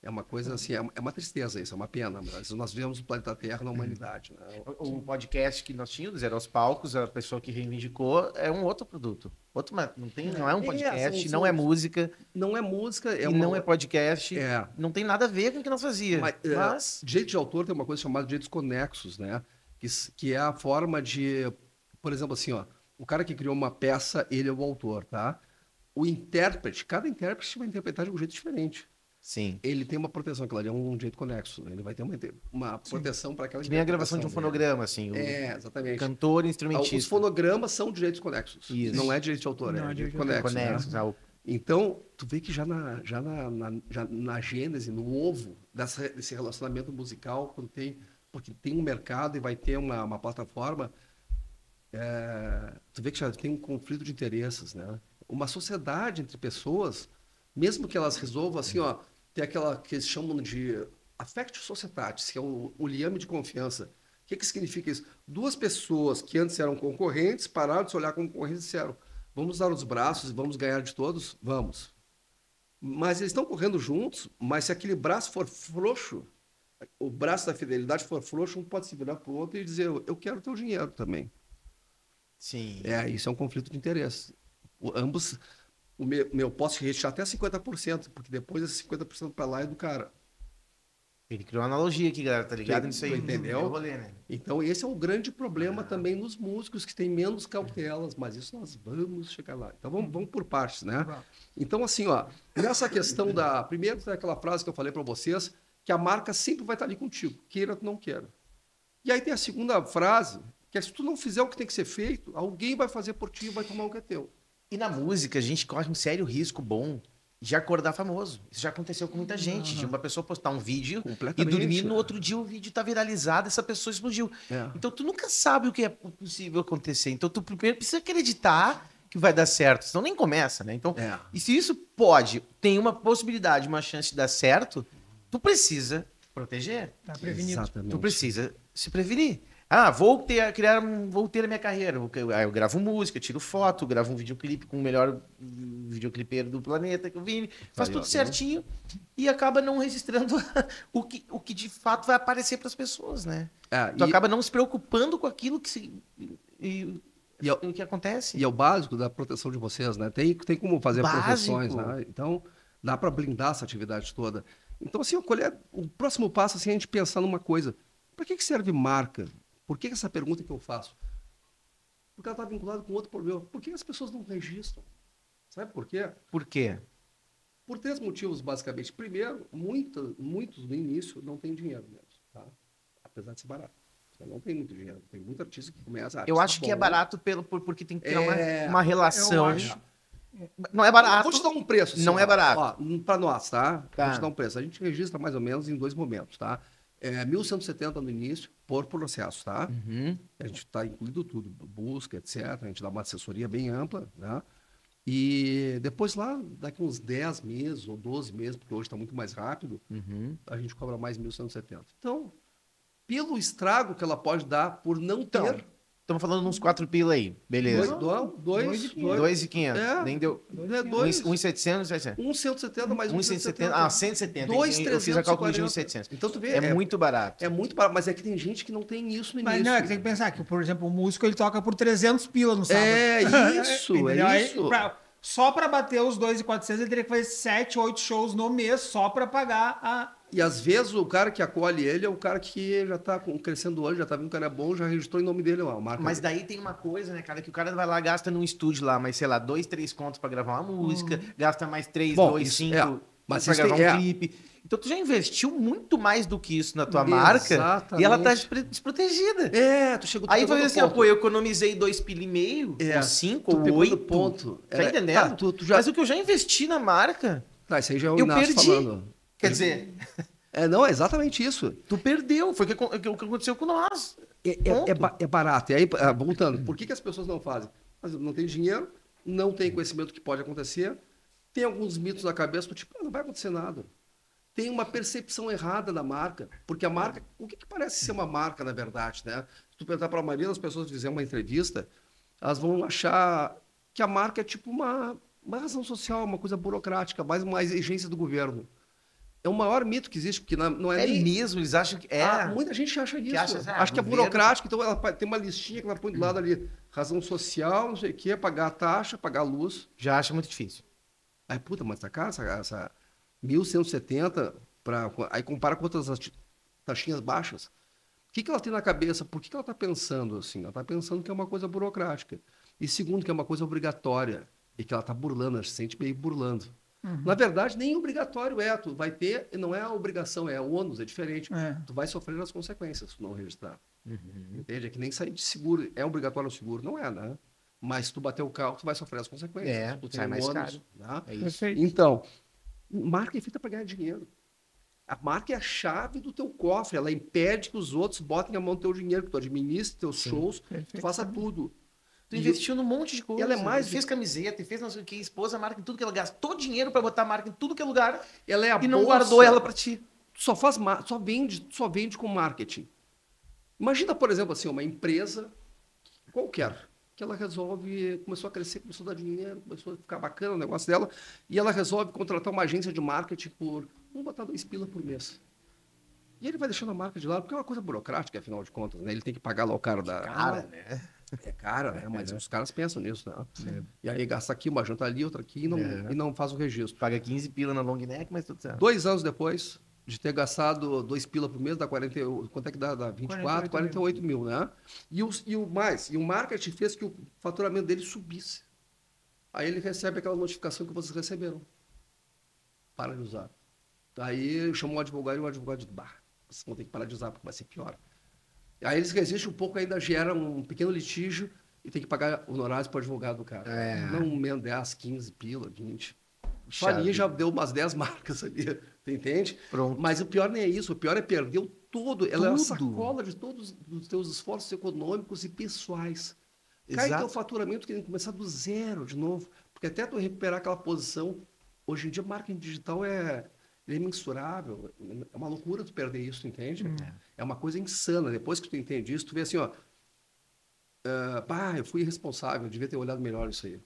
É uma coisa assim, é uma tristeza isso, é uma pena. Mas nós vivemos no planeta Terra, na humanidade. Né? O podcast que nós tínhamos, Zero aos Palcos, a pessoa que reivindicou, é um outro produto. Não é um podcast, não é música. Não é música. Não é podcast. Não tem nada a ver com o que nós fazíamos. Mas... Direito de autor tem uma coisa chamada direitos conexos, né? Que é a forma de... Por exemplo, assim, ó, o cara que criou uma peça, ele é o autor, tá? O intérprete, cada intérprete vai interpretar de um jeito diferente. Sim. Ele tem uma proteção, aquilo ali é um direito conexo. Ele vai ter uma proteção para aquela... Que nem a gravação de um fonograma, assim. Exatamente. Cantor e instrumentista. Os fonogramas são direitos conexos. Isso. Não é direito de autor, é direito conexo. Né? Então, tu vê que já na gênese, no ovo desse relacionamento musical, porque tem um mercado e vai ter uma plataforma, tu vê que já tem um conflito de interesses, né? Uma sociedade entre pessoas, mesmo que elas resolvam assim, ó, tem aquela que eles chamam de affectio societatis, que é o liame de confiança. O que significa isso? Duas pessoas que antes eram concorrentes, pararam de se olhar como concorrentes e disseram, vamos dar os braços e vamos ganhar de todos? Vamos. Mas eles estão correndo juntos, mas se aquele braço for frouxo, o braço da fidelidade for frouxo, um pode se virar para o outro e dizer, eu quero teu dinheiro também. Sim. Isso é um conflito de interesse. Ambos... Eu posso retirar até 50%, porque depois esse 50% para lá é do cara. Ele criou uma analogia aqui, galera, tá ligado? Isso aí, entendeu? Rolê, né? Então, esse é um grande problema também nos músicos, que têm menos cautelas, mas isso nós vamos chegar lá. Então, vamos por partes, né? Então, assim, ó, nessa questão primeiro, tem aquela frase que eu falei para vocês, que a marca sempre vai estar ali contigo, queira ou não queira. E aí tem a segunda frase, que é se tu não fizer o que tem que ser feito, alguém vai fazer por ti e vai tomar o que é teu. E na música, a gente corre um sério risco bom de acordar famoso. Isso já aconteceu com muita gente. De uma pessoa postar um vídeo e dormir, no outro dia o vídeo tá viralizado, essa pessoa explodiu. Então, tu nunca sabe o que é possível acontecer. Então, tu primeiro precisa acreditar que vai dar certo, senão nem começa, né? Então, e se isso tem uma possibilidade, uma chance de dar certo, tu precisa proteger. Tá prevenido. Exatamente. Tu precisa se prevenir. Vou ter a minha carreira. Eu gravo música, tiro foto, gravo um videoclipe com o melhor videoclipeiro do planeta, que eu vi, faz tudo certinho e acaba não registrando o que de fato vai aparecer para as pessoas, né? Tu acaba não se preocupando com aquilo o que acontece. E é o básico da proteção de vocês, né? Tem como fazer proteções, né? Então, dá para blindar essa atividade toda. Então, assim, o próximo passo assim, é a gente pensar numa coisa. Para que serve marca? Por que essa pergunta que eu faço? Porque ela está vinculada com outro problema. Por que as pessoas não registram? Sabe por quê? Por quê? Por 3 motivos, basicamente. Primeiro, muitos no início não têm dinheiro mesmo, tá? Apesar de ser barato. Não tem muito dinheiro. Tem muito artista que começa... Eu acho que é barato porque tem que ter uma Eu relação. acho. Não é barato. Vou te dar um preço. Assim, Não é barato. Para nós, tá? Tá. Vou te dar um preço. A gente registra mais ou menos em 2 momentos, tá? 1.170 no início, por processo, tá? Uhum. A gente está incluindo tudo, busca, etc. A gente dá uma assessoria bem ampla, né? E depois lá, daqui uns 10 meses ou 12 meses, porque hoje está muito mais rápido, Uhum. a gente cobra mais 1.170. Então, pelo estrago que ela pode dar por não Então, ter... estamos falando uns 4 pila aí. Beleza. 2.500. É. Nem deu. É 1.700, 700. 1.170 mais 1.170. Ah, 170. Dois, Eu fiz a cálculo de 340. 1.700. Então tu vê, É muito barato. é muito barato, mas é que tem gente que não tem isso no início. Mas não, é que tem que pensar que, por exemplo, o músico ele toca por 300 pila no sábado. Isso, Entendeu? é Aí, isso. só para bater os 2.400 ele teria que fazer 7, 8 shows no mês só para pagar a... E às vezes o cara que acolhe ele é o cara que já tá crescendo o olho, já tá vendo que o cara é bom, já registrou em nome dele lá, a marca. Mas daí tem uma coisa, né, cara, que o cara vai lá, gasta num estúdio lá, mas sei lá, 2, 3 contos pra gravar uma música, gasta mais 3, Bom, 2, isso 5 mas pra isso gravar tem- um clipe. Então tu já investiu muito mais do que isso na tua Exatamente. marca e ela tá desprotegida. Tu chegou Aí pegou vai no assim, ponto. pô, eu economizei 2,5 pila, ou 5, tu ou pegou no 8. ponto. Tá entendendo? Tá, tu já... Mas o que eu já investi na marca, Tá, isso aí já é o eu Inácio perdi. falando. Quer dizer, Não, é exatamente isso. tu perdeu. Foi o que aconteceu com nós. Ponto. É barato. E aí, voltando, por que as pessoas não fazem? Mas não tem dinheiro, não tem conhecimento que pode acontecer, tem alguns mitos na cabeça do tipo, não vai acontecer nada. Tem uma percepção errada da marca, porque a marca, o que parece ser uma marca, na verdade, né? Se tu perguntar para a maioria das pessoas que fizer uma entrevista, elas vão achar que a marca é tipo uma razão social, uma coisa burocrática, mais uma exigência do governo. É o maior mito que existe, porque não é É nem... mesmo, eles acham que muita gente acha isso. acha, Acha que é governo- burocrático, então ela tem uma listinha que ela põe do lado ali. Razão social, não sei o quê, pagar a taxa, pagar a luz. já acha muito difícil. Aí, puta, mas tá caro essa 1.170, aí compara com outras taxinhas baixas. O que ela tem na cabeça? Por que ela está pensando assim? Ela está pensando que é uma coisa burocrática. E segundo, que é uma coisa obrigatória. E que ela está burlando, ela se sente meio burlando. Na verdade, nem obrigatório é. Tu vai ter, não é a obrigação, é o ônus, é diferente. É. Tu vai sofrer as consequências se tu não registrar. Entende? É que nem sair de seguro. É obrigatório o seguro? Não é, né? Mas se tu bater o carro, tu vai sofrer as consequências. É, tu sai tem mais ônus, caro. né? É isso. Perfeito. Então, marca é feita para ganhar dinheiro. A marca é a chave do teu cofre. Ela impede que os outros botem a mão no teu dinheiro, que tu administre teus shows, tu faça tudo. Tu investiu num monte de coisa. ela é mais- Fez camiseta, fez não sei o que, expôs a marca em tudo que ela gastou dinheiro pra botar a marca em tudo que é lugar Ela é a e não bolsa. guardou ela pra ti. Só vende com marketing. Imagina, por exemplo, assim, uma empresa qualquer, que ela começou a crescer, começou a dar dinheiro, começou a ficar bacana o negócio dela, e ela resolve contratar uma agência de marketing vamos botar 2 pila por mês. E ele vai deixando a marca de lado, porque é uma coisa burocrática, afinal de contas, né? Ele tem que pagar lá o cara da... Cara, né? É cara, né? Mas os caras pensam nisso, né? E aí gasta aqui, uma janta ali, outra aqui, e não faz o registro. Paga 15 pila na long neck, mas tudo certo. 2 anos depois de ter gastado 2 pila por mês, dá 40, quanto é que dá? Dá 24, 48 mil, né? E o marketing fez que o faturamento dele subisse. Aí ele recebe aquela notificação que vocês receberam. Para de usar. Aí chamou o advogado e o advogado disse, vocês vão ter que parar de usar, porque vai ser pior. Aí eles resistem um pouco, ainda gera um pequeno litígio e tem que pagar honorários para o advogado do cara. Não menos 10, 15 pila, 20. Só ali já deu umas 10 marcas ali, tu entende? Pronto. Mas o pior não é isso, o pior é perder tudo. Ela é uma Tudo. sacola de todos os teus esforços econômicos e pessoais. Cai Exato. teu faturamento, querendo começar do zero de novo. Porque até tu recuperar aquela posição, hoje em dia marketing digital é imensurável. É uma loucura tu perder isso, entende? É uma coisa insana. Depois que tu entende isso, tu vê assim, ó, eu fui irresponsável, eu devia ter olhado melhor isso aí.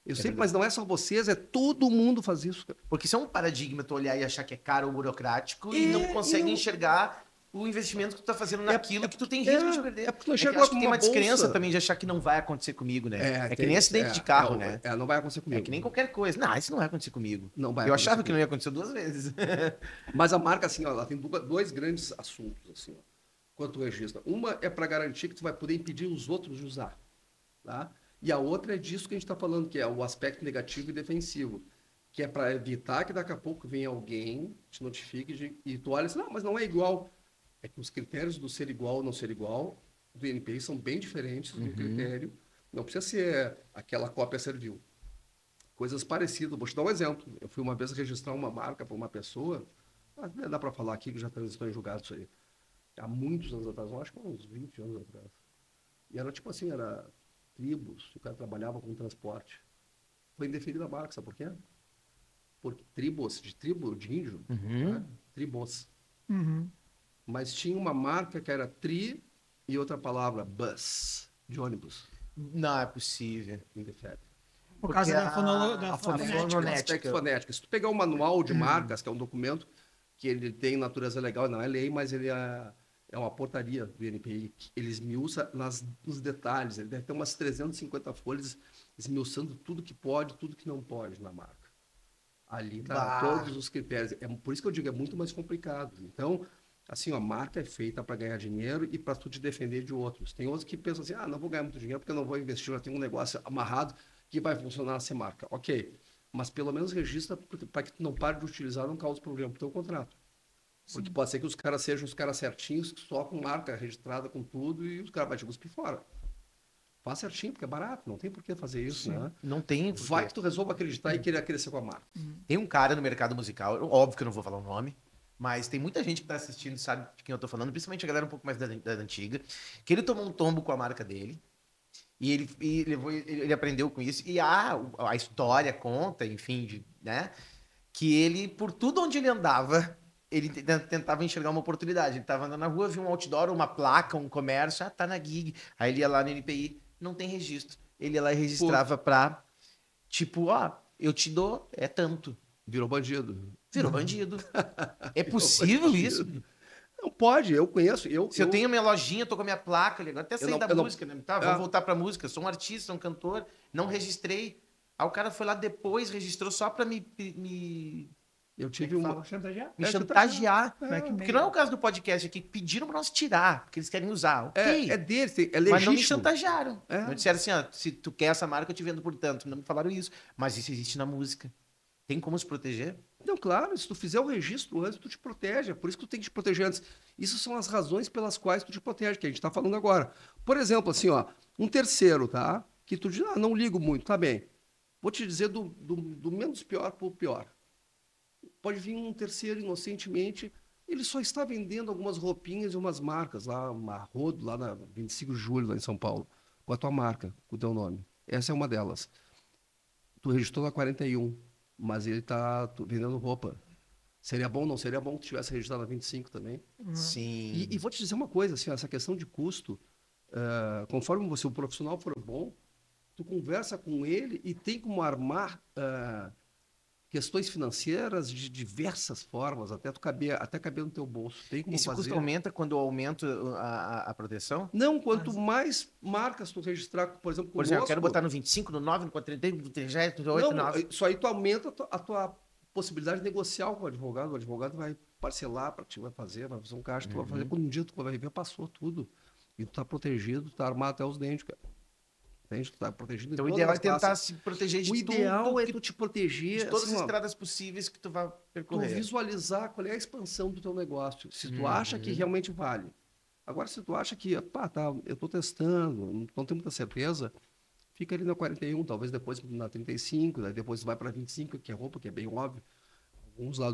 Eu sei, mas não é só vocês, é todo mundo faz isso, cara. Porque isso é um paradigma tu olhar e achar que é caro ou burocrático e não consegue enxergar o investimento que tu tá fazendo naquilo que tu tem risco de perder. É porque tu É que eu chega acho com que tem uma uma descrença bolsa. também de achar que não vai acontecer comigo, né? É que tem- nem acidente de carro, né? Não vai acontecer comigo. É que nem qualquer coisa. Não, isso não vai acontecer comigo. Não vai Eu acontecer achava que comigo. não ia acontecer 2 vezes. Mas a marca, assim, ó, ela tem 2 grandes assuntos, assim, ó, quando tu registra. Uma é para garantir que tu vai poder impedir os outros de usar. tá? E a outra é disso que a gente está falando, que é o aspecto negativo e defensivo, que é para evitar que daqui a pouco venha alguém, te notifique e tu olha assim, não, mas não é igual. É que os critérios do ser igual ou não ser igual do INPI são bem diferentes do critério. Não precisa ser aquela cópia servil. Coisas parecidas. Vou te dar um exemplo. Eu fui uma vez registrar uma marca para uma pessoa, dá para falar aqui que já transitou em julgado isso aí. Há muitos anos atrás, eu acho que uns 20 anos atrás. E era tipo assim, era tribos, o cara trabalhava com transporte. Foi indeferida a marca, sabe por quê? Porque tribos, de tribo, de índio, né? Tribos. Mas tinha uma marca que era tri e outra palavra, bus, de ônibus. Não é possível. Indefere. Por causa Porque da fonética. Aspecto fonético. Se tu pegar o manual de marcas, que é um documento que ele tem natureza legal, não é lei, mas ele é uma portaria do INPI, que ele esmiuça nos detalhes. Ele deve ter umas 350 folhas esmiuçando tudo que pode, tudo que não pode na marca. Ali tá todos os critérios. É por isso que eu digo, é muito mais complicado. Então, assim, a marca é feita para ganhar dinheiro e para tu te defender de outros. Tem outros que pensam assim, não vou ganhar muito dinheiro porque eu não vou investir, eu tenho um negócio amarrado que vai funcionar sem marca. Ok, mas pelo menos registra para que tu não pare de utilizar, não cause problema para o teu contrato. Porque pode ser que os caras sejam os caras certinhos, só com marca registrada, com tudo, e os caras vão te cuspir fora. Faz certinho, porque é barato, não tem por que fazer isso, né? Não tem. Vai que tu resolva acreditar e querer crescer com a marca. Tem um cara no mercado musical, óbvio que eu não vou falar o nome, mas tem muita gente que tá assistindo, sabe de quem eu tô falando, principalmente a galera um pouco mais da antiga, que ele tomou um tombo com a marca dele, e ele aprendeu com isso, e a história conta, enfim, né, que ele, por tudo onde ele andava, ele tentava enxergar uma oportunidade. Ele tava andando na rua, viu um outdoor, uma placa, um comércio, tá na gig. Aí ele ia lá no NPI, não tem registro. Ele ia lá e registrava pra, tipo, eu te dou, é tanto. Virou bandido. Virou bandido. É possível isso? Não pode, eu conheço. Se eu tenho minha lojinha, tô com a minha placa ali, agora até saí da música, né? Tá, vamos voltar pra música. Sou um artista, um cantor, não registrei. Aí o cara foi lá depois, registrou só pra Eu tive uma... Chantagear? Me chantagear. Porque não é o caso do podcast aqui, que pediram pra nós tirar, porque eles querem usar. Ok. É deles, é legítimo. Mas não me chantagearam. Não disseram assim, se tu quer essa marca, eu te vendo por tanto. Não me falaram isso. Mas isso existe na música. Tem como se proteger? Não, claro, se tu fizer o registro antes, tu te protege. É por isso que tu tem que te proteger antes. Isso são as razões pelas quais tu te protege, que a gente tá falando agora. Por exemplo, assim, um terceiro, tá? Que tu diz, não ligo muito, tá bem. Vou te dizer do menos pior pro pior. Pode vir um terceiro inocentemente, ele só está vendendo algumas roupinhas e umas marcas, lá, uma Rodo, lá na 25 de julho, lá em São Paulo, com a tua marca, com o teu nome. Essa é uma delas. Tu registrou na 41, mas ele está vendendo roupa. Seria bom, não seria bom que tu tivesse registrado na 25 também? Sim. E vou te dizer uma coisa, assim, essa questão de custo, conforme o profissional for bom, tu conversa com ele e tem como armar... questões financeiras de diversas formas, até caber no teu bolso. Tem como Esse fazer. custo aumenta quando aumenta a proteção? Não, quanto mais marcas tu registrar, por exemplo, Por exemplo, eu quero botar no 25, no 9, no 43, no 30, no 8, no 9. Isso aí tu aumenta a tua possibilidade de negociar com o advogado. O advogado vai parcelar para ti, vai fazer um caixa, tu vai fazer. Quando um dia tu vai ver, passou tudo. E tu tá protegido, tu tá armado até os dentes, cara. Entende? Tu tá protegido. Então o ideal é tentar se proteger de tudo. O ideal é tu te proteger de todas as estradas possíveis que tu vai percorrer. Tu visualizar qual é a expansão do teu negócio. Se tu acha que realmente vale. Agora, se tu acha que, eu estou testando, não tenho muita certeza, fica ali na 41, talvez depois na 35, daí depois vai para 25, que é roupa, que é bem óbvio. Alguns lá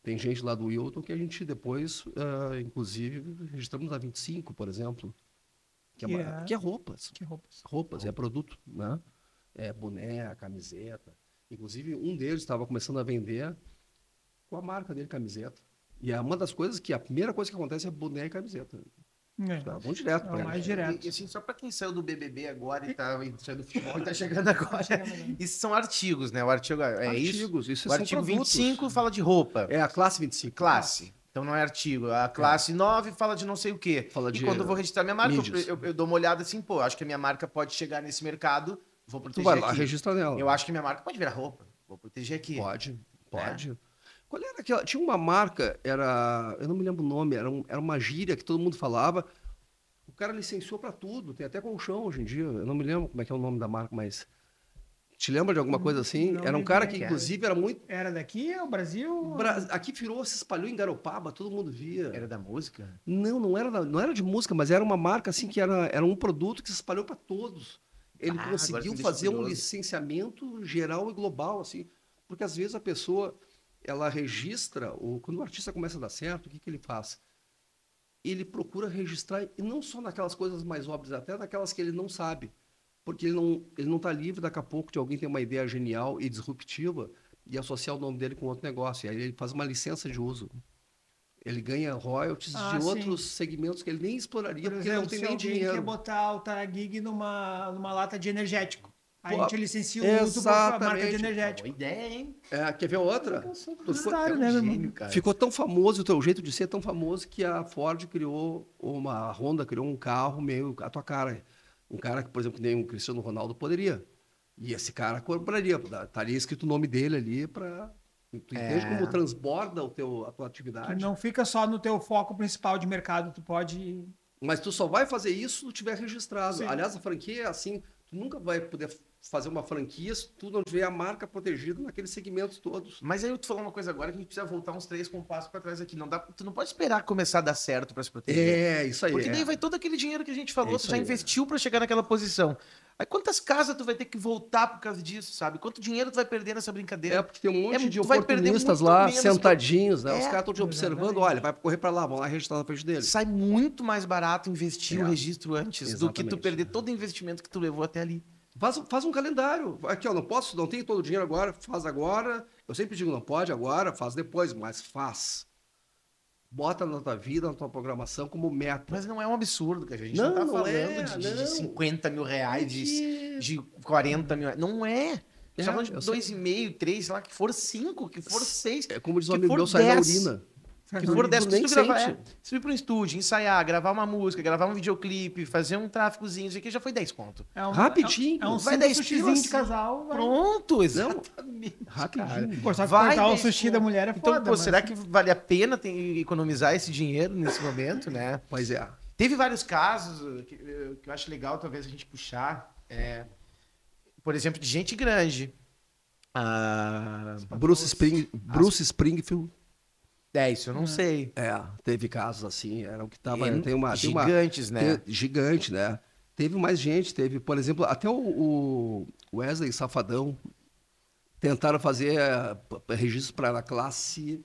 tem gente lá do Wilton que a gente depois, inclusive, registramos na 25, por exemplo. Que é roupas. Roupas, é produto, né? É boné, camiseta. Inclusive, um deles estava começando a vender com a marca dele, camiseta. E é uma das coisas que, a primeira coisa que acontece é boné e camiseta. Vamos direto para mais direto. E assim, só para quem saiu do BBB agora e saiu do futebol e tá chegando agora. Isso são artigos, né? O artigo artigos, isso. O artigo 25 fala de roupa. É a classe 25. Classe. Então não é artigo. A classe 9 fala de não sei o quê. Quando eu vou registrar minha marca, eu dou uma olhada assim, acho que a minha marca pode chegar nesse mercado, vou proteger aqui. Tu vai lá, registra nela. Eu acho que minha marca pode virar roupa, vou proteger aqui. Pode. Qual era aquela? Tinha uma marca, eu não me lembro o nome, era uma gíria que todo mundo falava. O cara licenciou para tudo, tem até colchão hoje em dia. Eu não me lembro como é que é o nome da marca, mas... Te lembra de alguma coisa assim? Não Era um me cara lembro. que, inclusive, era muito... Era daqui, é o Brasil? Aqui virou, se espalhou em Garopaba, todo mundo via. Era da música? Não era de música, mas era uma marca assim que era um produto que se espalhou para todos. Ele agora conseguiu me deixa fazer um curioso. licenciamento geral e global, assim, porque às vezes a pessoa ela registra, ou quando o artista começa a dar certo, o que ele faz? Ele procura registrar, e não só naquelas coisas mais óbvias, até naquelas que ele não sabe, porque ele não está livre daqui a pouco de alguém ter uma ideia genial e disruptiva e associar o nome dele com outro negócio. E aí ele faz uma licença de uso. Ele ganha royalties de sim. outros segmentos que ele nem exploraria, Por porque exemplo, ele não tem se nem alguém dinheiro. quer botar o Taragig numa lata de energético, aí Pô, a gente licencia o uso para a marca de exatamente. energético. Boa ideia, hein? Quer ver outra? Publicitário, né, É um meu gênio, irmão? cara. Ficou tão famoso, o teu jeito de ser tão famoso que a Ford criou, a Honda criou um carro meio a tua cara. Um cara que, por exemplo, nem o Cristiano Ronaldo poderia. E esse cara cobraria, estaria escrito o nome dele ali para... Tu entende como transborda a tua atividade? Que não fica só no teu foco principal de mercado, tu pode... Mas tu só vai fazer isso se tu tiver registrado. Sim. Aliás, a franquia é assim, tu nunca vai poder fazer uma franquia se tu não tiver a marca protegida naqueles segmentos todos. Mas aí eu tô falando uma coisa agora que a gente precisa voltar uns 3 compassos pra trás aqui. Não dá, tu não pode esperar começar a dar certo pra se proteger. Isso aí. Porque daí vai todo aquele dinheiro que a gente falou, Isso tu já aí, investiu pra chegar naquela posição. Aí quantas casas tu vai ter que voltar por causa disso, sabe? Quanto dinheiro tu vai perder nessa brincadeira? Porque tem um monte de tu vai perder oportunistas muito lá, menos sentadinhos, né? Os É, caras estão te observando, exatamente. olha, vai correr para lá, vão lá registrar na frente deles. Sai muito mais barato investir o registro antes do que tu Exatamente. perder todo o investimento que tu levou até ali. Faz um calendário. Aqui, ó, não tenho todo o dinheiro agora, faz agora. Eu sempre digo, não pode agora, faz depois, mas faz. Bota na tua vida, na tua programação como meta. Mas não é um absurdo, que a gente Não, não tá não falando é, de não. 50 mil reais, de 40 mil reais. Não é. A gente tá falando de eu sei. 2,5, 3, sei lá, que for 5, que for 6. É como diz um que amigo for meu, sai na 10. urina. Que for 10, nem se tu gravar, sente. se tu ir para um estúdio, ensaiar, gravar uma música, gravar um videoclipe, fazer um tráficozinho, isso aqui já foi 10 conto. Rapidinho. É um Vai vai 10 sushizinho pilas, de casal. vai. Pronto, exatamente. Rapidinho. Pô, só que Vai cortar o 10 sushi conto. da mulher é Então, foda. pô, mas- será que vale a pena economizar esse dinheiro nesse momento, né? Pois é. Teve vários casos que eu acho legal, talvez, a gente puxar. Por exemplo, de gente grande. Bruce Springfield. Isso eu não sei. Teve casos assim, era o que tava. Gigantes, né? Gigante, né? Teve mais gente, teve, por exemplo, até o Wesley Safadão tentaram fazer registro para a classe.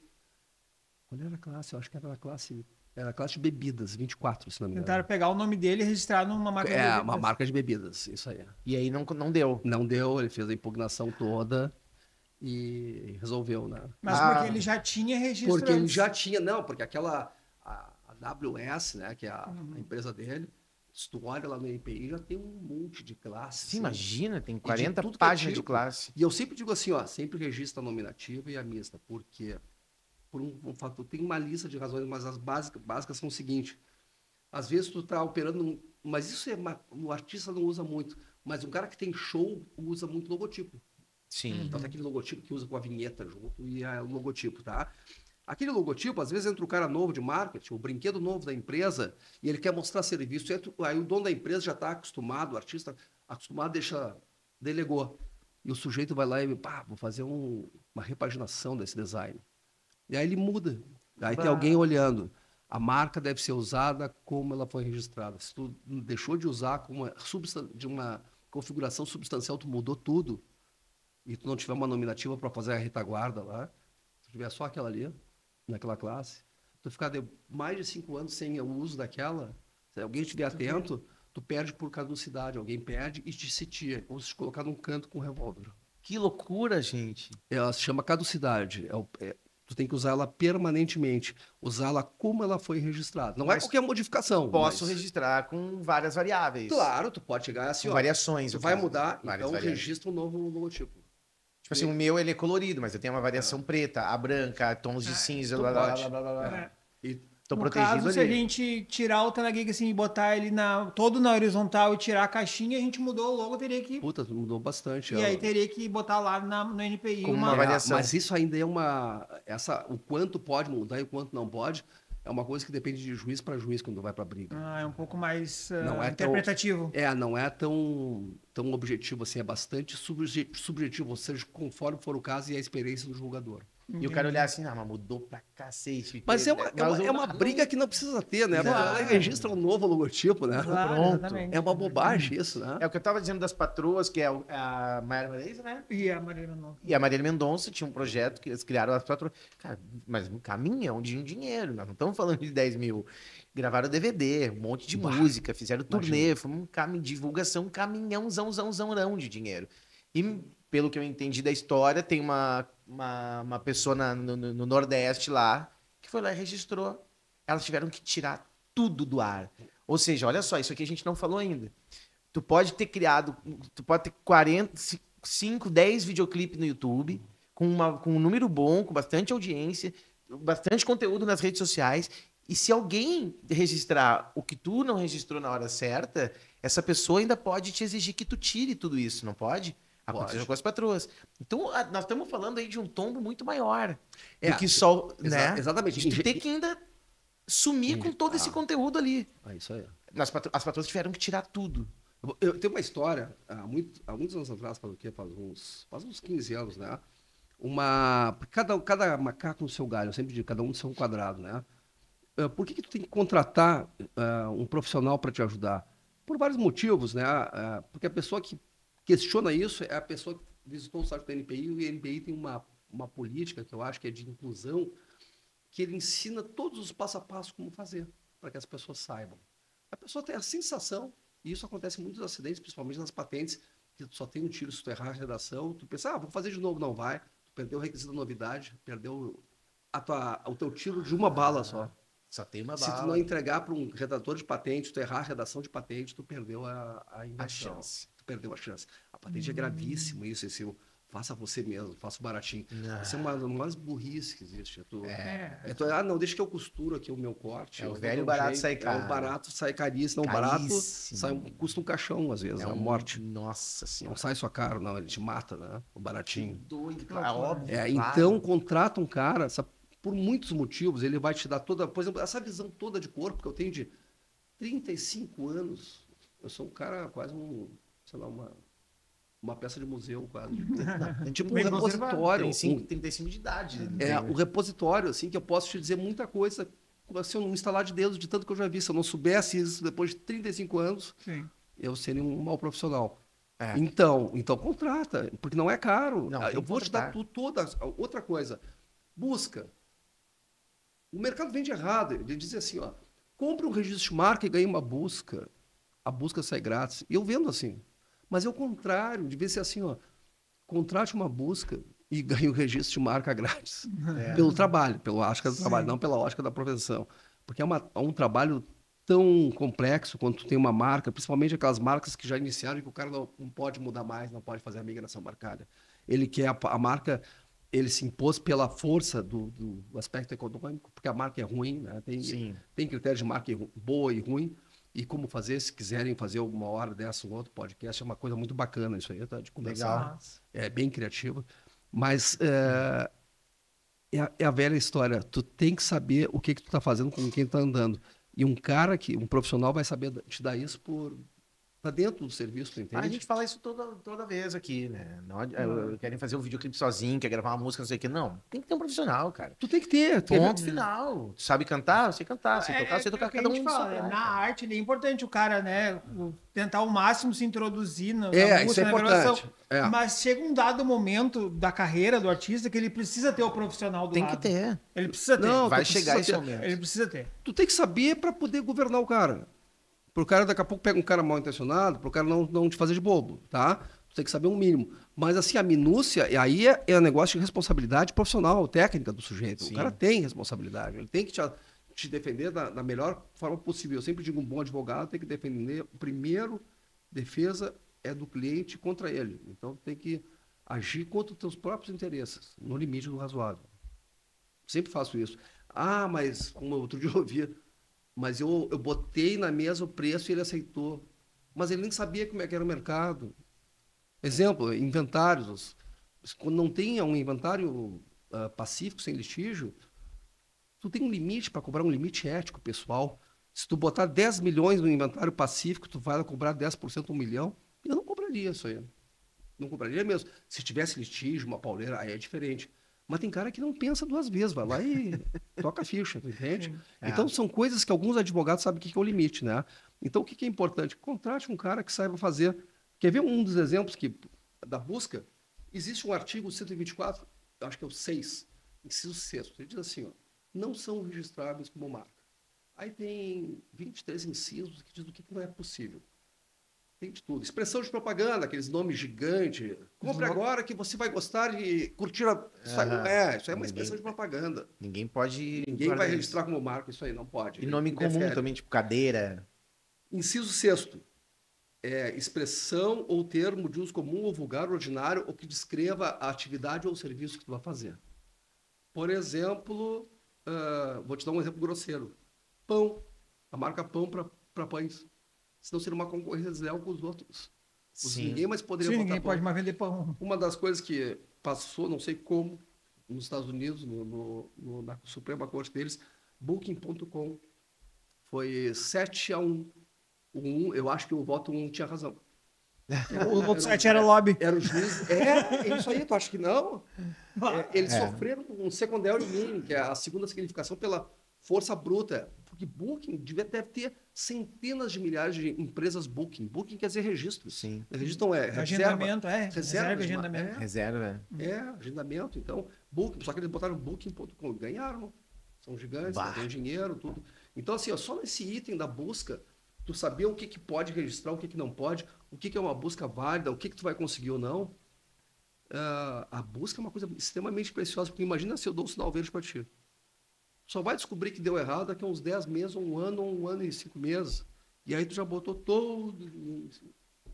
Qual era a classe? Eu acho que era a classe. Era a classe de bebidas, 24, se não me engano. Tentaram pegar o nome dele e registrar numa marca de bebidas. Uma marca de bebidas, isso aí. E aí não deu. Não deu, ele fez a impugnação toda e resolveu, né? Mas porque ele já tinha registro Porque ele antes. já tinha, não, porque aquela a AWS, né, que é a empresa dele, se tu olha lá no INPI, já tem um monte de classes. Você imagina, tem 40 tudo que é páginas de tipo. classe. E eu sempre digo assim, ó, sempre registra a nominativa e a mista, porque por um fator, tem uma lista de razões, mas as básicas são o seguinte: às vezes tu tá operando, mas isso o artista não usa muito, mas um cara que tem show usa muito logotipo. Sim. Então tem aquele logotipo que usa com a vinheta junto e o logotipo, tá? Aquele logotipo, às vezes entra um cara novo de marketing, o brinquedo novo da empresa, e ele quer mostrar serviço. Aí o dono da empresa já está acostumado, o artista acostumado, delegou. E o sujeito vai lá e, vou fazer uma repaginação desse design. E aí ele muda. Aí tem alguém olhando. A marca deve ser usada como ela foi registrada. Se tu deixou de usar de uma configuração substancial, tu mudou tudo, e tu não tiver uma nominativa para fazer a retaguarda lá, se tiver só aquela ali, naquela classe, tu ficar mais de 5 anos sem o uso daquela, se alguém estiver atento, tu perde por caducidade, alguém perde e te sitia, como se te colocar num canto com um revólver. Que loucura, gente. Ela se chama caducidade, tu tem que usar ela permanentemente, usá-la como ela foi registrada. Não é qualquer modificação. Posso registrar com várias variáveis. Claro, tu pode chegar assim, com variações. tu vai mudar, várias então variáveis. registra um novo logotipo. Tipo assim, o meu ele é colorido, mas eu tenho uma variação preta, a branca, tons de cinza, blá, blá, blá, blá, blá, blá. E Tô No protegido caso, ali. se a gente tirar o Tanagig assim e botar ele todo na horizontal e tirar a caixinha, a gente mudou o logo, teria que... puta, mudou bastante. E aí teria que botar lá no NPI Com uma variação. Mas isso ainda é o quanto pode mudar e o quanto não pode, é uma coisa que depende de juiz para juiz quando vai para briga. É um pouco mais Não é interpretativo. não é tão objetivo assim, é bastante subjetivo, ou seja, conforme for o caso e a experiência do julgador. E o cara olhar assim, mas mudou pra cacete. Mas é uma briga que não precisa ter, né? Ela registra um novo logotipo, né? Claro, Pronto. exatamente. É uma bobagem isso, né? É o que eu tava dizendo das patroas, que é a Mayara Marisa, né? E a Marília Mendonça. E a Marília Mendonça tinha um projeto que eles criaram as patroas. Cara, mas um caminhão de dinheiro, nós não estamos falando de 10 mil. Gravaram DVD, um monte de música, fizeram turnê, foi um caminho de divulgação, um caminhãozão de dinheiro. E pelo que eu entendi da história, tem uma pessoa no Nordeste lá que foi lá e registrou. Elas tiveram que tirar tudo do ar. Ou seja, olha só, isso aqui a gente não falou ainda. Tu pode ter 5, 10 videoclipes no YouTube, com um número bom, com bastante audiência, bastante conteúdo nas redes sociais. E se alguém registrar o que tu não registrou na hora certa, essa pessoa ainda pode te exigir que tu tire tudo isso, não pode? Aconteceu com as patroas. Então, nós estamos falando aí de um tombo muito maior do que só, né? Exatamente. De tu ter que ainda sumir com todo esse conteúdo ali. Isso aí. As patroas tiveram que tirar tudo. Eu tenho uma história, há muitos anos atrás, faz uns 15 anos, né? Cada macaco no seu galho, eu sempre digo, cada um no seu quadrado, né? Por que tu tem que contratar um profissional para te ajudar? Por vários motivos, né? Porque a pessoa que questiona isso é a pessoa que visitou o site do NPI, e o NPI tem uma política que eu acho que é de inclusão, que ele ensina todos os passo a passo como fazer, para que as pessoas saibam. A pessoa tem a sensação, e isso acontece em muitos acidentes, principalmente nas patentes, que tu só tem um tiro se tu errar a redação, tu pensa, vou fazer de novo, não vai, tu perdeu o requisito da novidade, perdeu o teu tiro de uma bala só. Só tem uma bala. Se tu não entregar para um redator de patente, tu errar a redação de patente, tu perdeu a chance. Tu perdeu a chance. A patente é gravíssimo isso, faça você mesmo, faça o baratinho. Isso é uma das maiores burrices que existe. Não, deixa que eu costuro aqui o meu corte. O velho barato sai caro. O barato sai caríssimo. Não, o barato custa um caixão, às vezes, é uma morte. Nossa Senhora. Não sai só caro, não, ele te mata, né? O baratinho. Doido, óbvio. Então, contrata um cara, por muitos motivos, ele vai te dar toda... Por exemplo, essa visão toda de corpo que eu tenho de 35 anos, eu sou um cara quase uma peça de museu, quase. Tipo um repositório. 35 de idade. Um repositório, assim, que eu posso te dizer muita coisa, assim, um instalar de dedos de tanto que eu já vi. Se eu não soubesse isso depois de 35 anos, eu seria um mau profissional. Então contrata, porque não é caro. Eu vou te dar toda... Outra coisa, busca. O mercado vende errado. Ele diz assim, compre um registro de marca e ganhe uma busca. A busca sai grátis. E eu vendo assim. Mas é o contrário. Devia ser assim, contrate uma busca e ganhe o registro de marca grátis. Pelo trabalho, pela ótica do trabalho, não pela ótica da profissão. Porque é um trabalho tão complexo quando tu tem uma marca, principalmente aquelas marcas que já iniciaram e que o cara não pode mudar mais, não pode fazer a migração marcária. Ele quer a marca... Ele se impôs pela força do aspecto econômico, porque a marca é ruim, né? Tem critérios de marca boa e ruim, e como fazer, se quiserem fazer uma hora dessa, um outro podcast, é uma coisa muito bacana isso aí, tá? De conversar. Legal. É bem criativo. Mas é a velha história, tu tem que saber o que tu tá fazendo com quem tá andando. E um profissional vai saber te dar isso tá dentro do serviço, tu entende? A gente fala isso toda vez aqui, né? Querem fazer um videoclipe sozinho, quer gravar uma música, não sei o quê. Não, tem que ter um profissional, cara. Tu tem que ter. Ponto final. Tu sabe cantar? Sei cantar. Sei tocar, sei tocar. Cada um fala, na arte, é importante o cara, né? Tentar ao máximo se introduzir na música, isso é na gravação. Mas chega um dado momento da carreira do artista que ele precisa ter o profissional do lado. Tem que ter. Ele precisa ter. Não, vai chegar esse momento. Ele precisa ter. Tu tem que saber para poder governar o cara. Pro cara, daqui a pouco, pega um cara mal intencionado, pro cara não te fazer de bobo, tá? Tu tem que saber um mínimo. Mas, assim, a minúcia, aí é um negócio de responsabilidade profissional, técnica do sujeito. Sim. O cara tem responsabilidade, ele tem que te defender da melhor forma possível. Eu sempre digo, um bom advogado tem que defender, primeiro, defesa é do cliente contra ele. Então, tem que agir contra os teus próprios interesses, no limite do razoável. Sempre faço isso. Mas, como outro dia eu ouvia... Mas eu botei na mesa o preço e ele aceitou. Mas ele nem sabia como é que era o mercado. Exemplo, inventários. Quando não tem um inventário pacífico, sem litígio, Tu tem um limite para cobrar, um limite ético, pessoal. Se tu botar 10 milhões no inventário pacífico, tu vai cobrar 10%, 1 milhão. Eu não cobraria isso aí. Não cobraria mesmo. Se tivesse litígio, uma pauleira, aí é diferente. Mas tem cara que não pensa duas vezes, vai lá e toca a ficha, tu entende? Então são coisas que alguns advogados sabem o que é o limite, né? Então o que é importante? Contrate um cara que saiba fazer. Quer ver um dos exemplos da busca? Existe um artigo 124, acho que é o 6, inciso 6. Ele diz assim, ó, não são registráveis como marca. Aí tem 23 incisos que diz o que não é possível. Tem de tudo. Expressão de propaganda, aqueles nomes gigantes. Compre agora que você vai gostar de curtir Isso aí não é. Isso aí é uma expressão de propaganda. Ninguém pode... Ninguém vai registrar como marca isso aí, não pode. E nome comum também, tipo cadeira. Inciso 6º. Expressão ou termo de uso comum ou vulgar, ordinário, ou que descreva a atividade ou serviço que tu vai fazer. Por exemplo, vou te dar um exemplo grosseiro. Pão. A marca pão para pães. Senão seria uma concorrência desleal com os outros. Ninguém mais poderia botar ninguém pão. pode mais vender pão. Uma das coisas que passou, não sei como, nos Estados Unidos, na Suprema Corte deles, Booking.com, foi 7-1. Eu acho que o voto 1 tinha razão. O outro site era lobby. Era o juiz. É isso aí, tu acha que não? Eles sofreram um secundário mínimo, que é a segunda significação pela força bruta. Porque Booking deve ter centenas de milhares de empresas Booking. Booking quer dizer registro. Sim. Registro é agendamento, reserva, agendamento. Reserva. Agendamento. Então, Booking, só que eles botaram Booking.com. Ganharam. São gigantes, têm dinheiro, tudo. Então, assim, só nesse item da busca, tu saber o que pode registrar, o que não pode, o que é uma busca válida, o que tu vai conseguir ou não. A busca é uma coisa extremamente preciosa, porque imagina se eu dou um sinal verde para ti. Só vai descobrir que deu errado daqui a uns 10 meses, ou um ano e 5 meses. E aí tu já botou todo...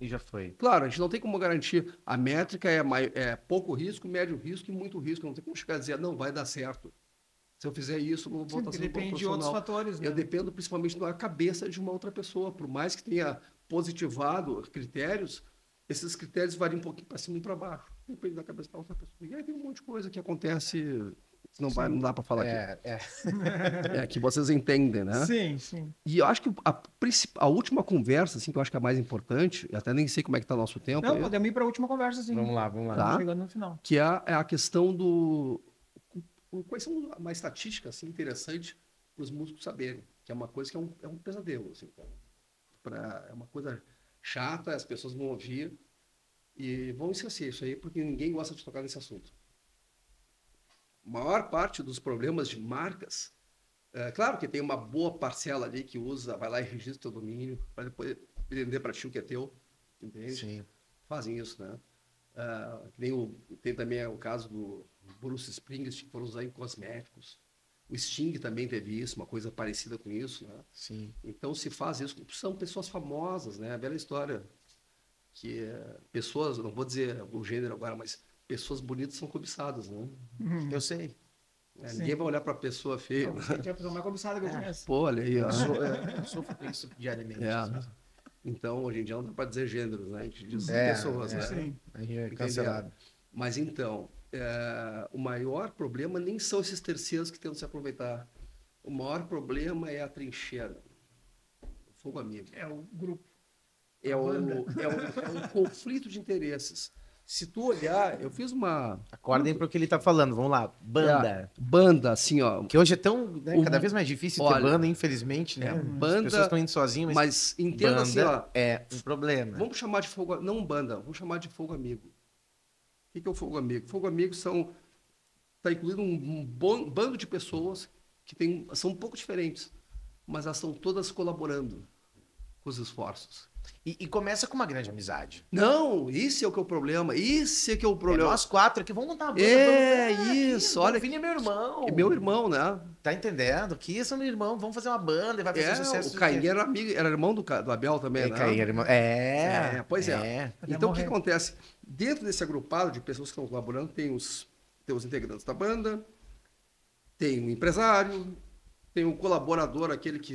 E já foi. Claro, a gente não tem como garantir. A métrica é pouco risco, médio risco e muito risco. Não tem como chegar a dizer, não, vai dar certo. Se eu fizer isso, não vou estar sendo depende profissional. de outros fatores, né? Eu dependo principalmente da cabeça de uma outra pessoa. Por mais que tenha positivado critérios, esses critérios variam um pouquinho para cima e para baixo. Depende da cabeça da outra pessoa. E aí tem um monte de coisa que acontece... Não dá para falar aqui. Que vocês entendem, né? Sim. E eu acho que a última conversa, assim, que eu acho que é a mais importante, eu até nem sei como é que está o nosso tempo. Não, podemos ir para a última conversa, sim. Vamos lá. Tá? Chegando no final. Que é a questão do... Quais são uma estatística assim, interessante para os músicos saberem, que é uma coisa que é um pesadelo. Assim, é uma coisa chata, as pessoas vão ouvir e vão esquecer isso aí, porque ninguém gosta de tocar nesse assunto. A maior parte dos problemas de marcas, claro que tem uma boa parcela ali que vai lá e registra o domínio, para depois vender para ti o que é teu, entende? Sim. Fazem isso, né? Tem também o caso do Bruce Springsteen, que foram usar em cosméticos. O Sting também teve isso, uma coisa parecida com isso, né? Sim. Então se faz isso. São pessoas famosas, né? A bela história. Que pessoas, não vou dizer o gênero agora, mas pessoas bonitas são cobiçadas, né? Eu sei. Ninguém vai olhar para a pessoa feia. É a pessoa mais cobiçada que eu conheço. Pô, olha aí, ó. Eu sofro com isso diariamente. Então, hoje em dia não dá para dizer gêneros, né? A gente diz pessoas, né? Sim. Aí é cancelado. Mas então, o maior problema nem são esses terceiros que tentam se aproveitar. O maior problema é a trincheira. O fogo amigo. É o grupo. É um conflito de interesses. Se tu olhar, eu fiz uma... Acordem para o que ele tá falando, vamos lá. Banda. Banda, assim, ó. Que hoje é tão, cada vez mais difícil ter banda, infelizmente, né? Banda, as pessoas estão indo sozinhas, mas entenda assim, ó. É um problema. Vamos chamar de fogo... Não banda, vamos chamar de fogo amigo. O que é o fogo amigo? Fogo amigo está incluído um bando de pessoas que são um pouco diferentes, mas elas estão todas colaborando com os esforços. E começa com uma grande amizade. Não, isso é o que é o problema. Isso é que é o problema. Nós 4 aqui, vamos montar uma banda. Isso, olha. O Vini é meu irmão. É meu irmão, né? Tá entendendo? Que isso é meu irmão, vamos fazer uma banda e vai fazer sucesso. O Caim era amigo, era irmão do Abel também, né? Caim era irmão. Pois é. Então, o que acontece? Dentro desse agrupado de pessoas que estão colaborando, tem os integrantes da banda, tem o empresário, tem o colaborador, aquele que